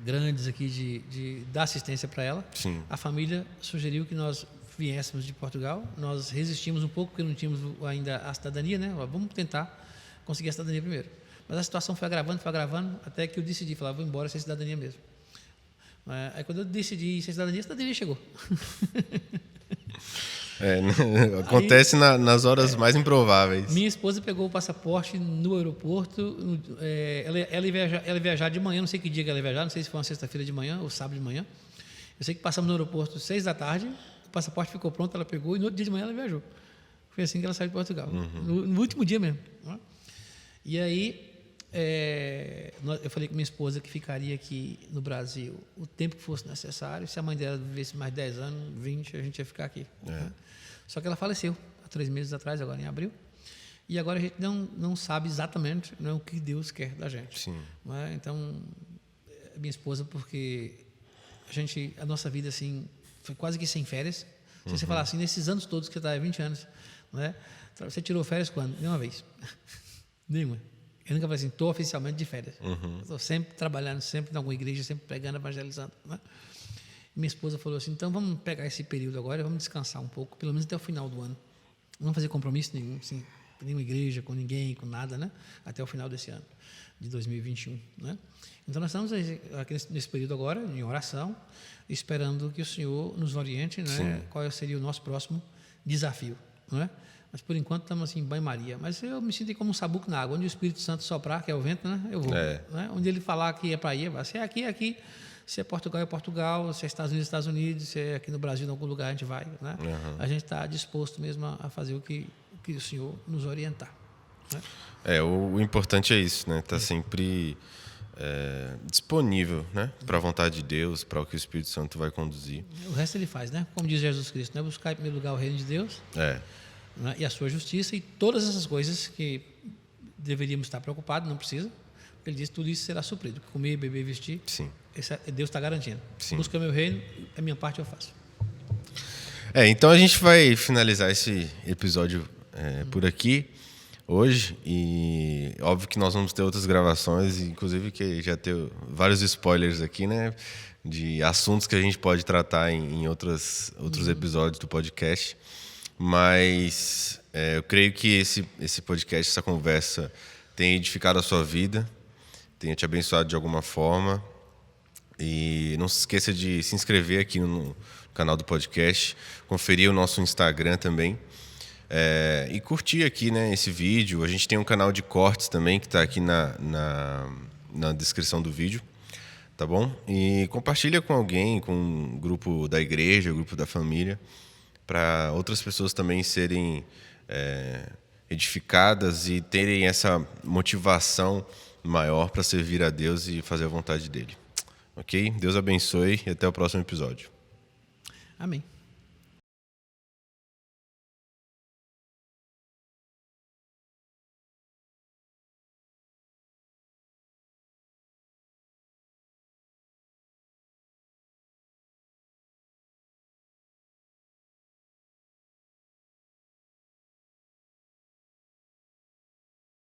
grandes aqui de dar assistência para ela, Sim. a família sugeriu que nós viéssemos de Portugal. Nós resistimos um pouco porque não tínhamos ainda a cidadania, né? Vamos tentar conseguir a cidadania primeiro. Mas a situação foi agravando, até que eu decidi, falar, vou embora sem cidadania mesmo. Aí quando eu decidi ir sem cidadania, a cidadania chegou. Acontece nas horas mais improváveis. Minha esposa pegou o passaporte no aeroporto. Ela ia viajar de manhã, não sei que dia que ela ia viajar, não sei se foi uma sexta-feira de manhã ou sábado de manhã. Eu sei que passamos no aeroporto 6 da tarde, o passaporte ficou pronto, ela pegou e no outro dia de manhã ela viajou. Foi assim que ela saiu de Portugal, no último dia mesmo. Né? E aí, eu falei com minha esposa que ficaria aqui no Brasil o tempo que fosse necessário. Se a mãe dela vivesse mais 10 anos, 20, a gente ia ficar aqui. Né? Só que ela faleceu há 3 meses atrás, agora em abril. E agora a gente não sabe exatamente, né, o que Deus quer da gente. Sim. Né? Então, minha esposa, porque a nossa vida assim, foi quase que sem férias. Se você falar assim, nesses anos todos que você está há 20 anos, né, você tirou férias quando? Nenhuma vez. Nenhuma. Eu nunca falei assim, estou oficialmente de férias. Estou sempre trabalhando, sempre em alguma igreja, sempre pregando, evangelizando. Né? Minha esposa falou assim, então vamos pegar esse período agora, vamos descansar um pouco, pelo menos até o final do ano. Não vamos fazer compromisso nenhum, assim, com nenhuma igreja, com ninguém, com nada, né? Até o final desse ano, de 2021. Né? Então nós estamos aqui nesse período agora, em oração, esperando que o Senhor nos oriente, né? Qual seria o nosso próximo desafio. Né? Mas por enquanto estamos assim, em banho-maria. Mas eu me sinto como um sabuco na água. Onde o Espírito Santo soprar, que é o vento, né? Eu vou. Né? Onde ele falar que é para ir, vai ser aqui, é aqui. Se é Portugal, é Portugal. Se é Estados Unidos, Estados Unidos. Se é aqui no Brasil, em algum lugar, a gente vai. Né? A gente está disposto mesmo a fazer o que o Senhor nos orientar. Né? O importante é isso, né? Tá sempre disponível, né? Para a vontade de Deus, para o que o Espírito Santo vai conduzir. O resto ele faz, né? Como diz Jesus Cristo, né? Buscar em primeiro lugar o reino de Deus. Né? E a sua justiça, e todas essas coisas que deveríamos estar preocupados, não precisa. Ele diz que tudo isso será suprido. Comer, beber, vestir. Sim. Deus está garantindo. Sim. Busca meu reino, a minha parte eu faço. Então a gente vai finalizar esse episódio por aqui hoje. E óbvio que nós vamos ter outras gravações, inclusive que já tem vários spoilers aqui, né? De assuntos que a gente pode tratar em outros episódios do podcast. Mas eu creio que esse podcast, essa conversa, tenha edificado a sua vida, tenha te abençoado de alguma forma. E não se esqueça de se inscrever aqui no canal do podcast, conferir o nosso Instagram também. E curtir aqui, né, esse vídeo. A gente tem um canal de cortes também, que está aqui na descrição do vídeo. Tá bom? E compartilha com alguém, com um grupo da igreja, um grupo da família, para outras pessoas também serem edificadas e terem essa motivação maior para servir a Deus e fazer a vontade dele. Ok? Deus abençoe e até o próximo episódio. Amém.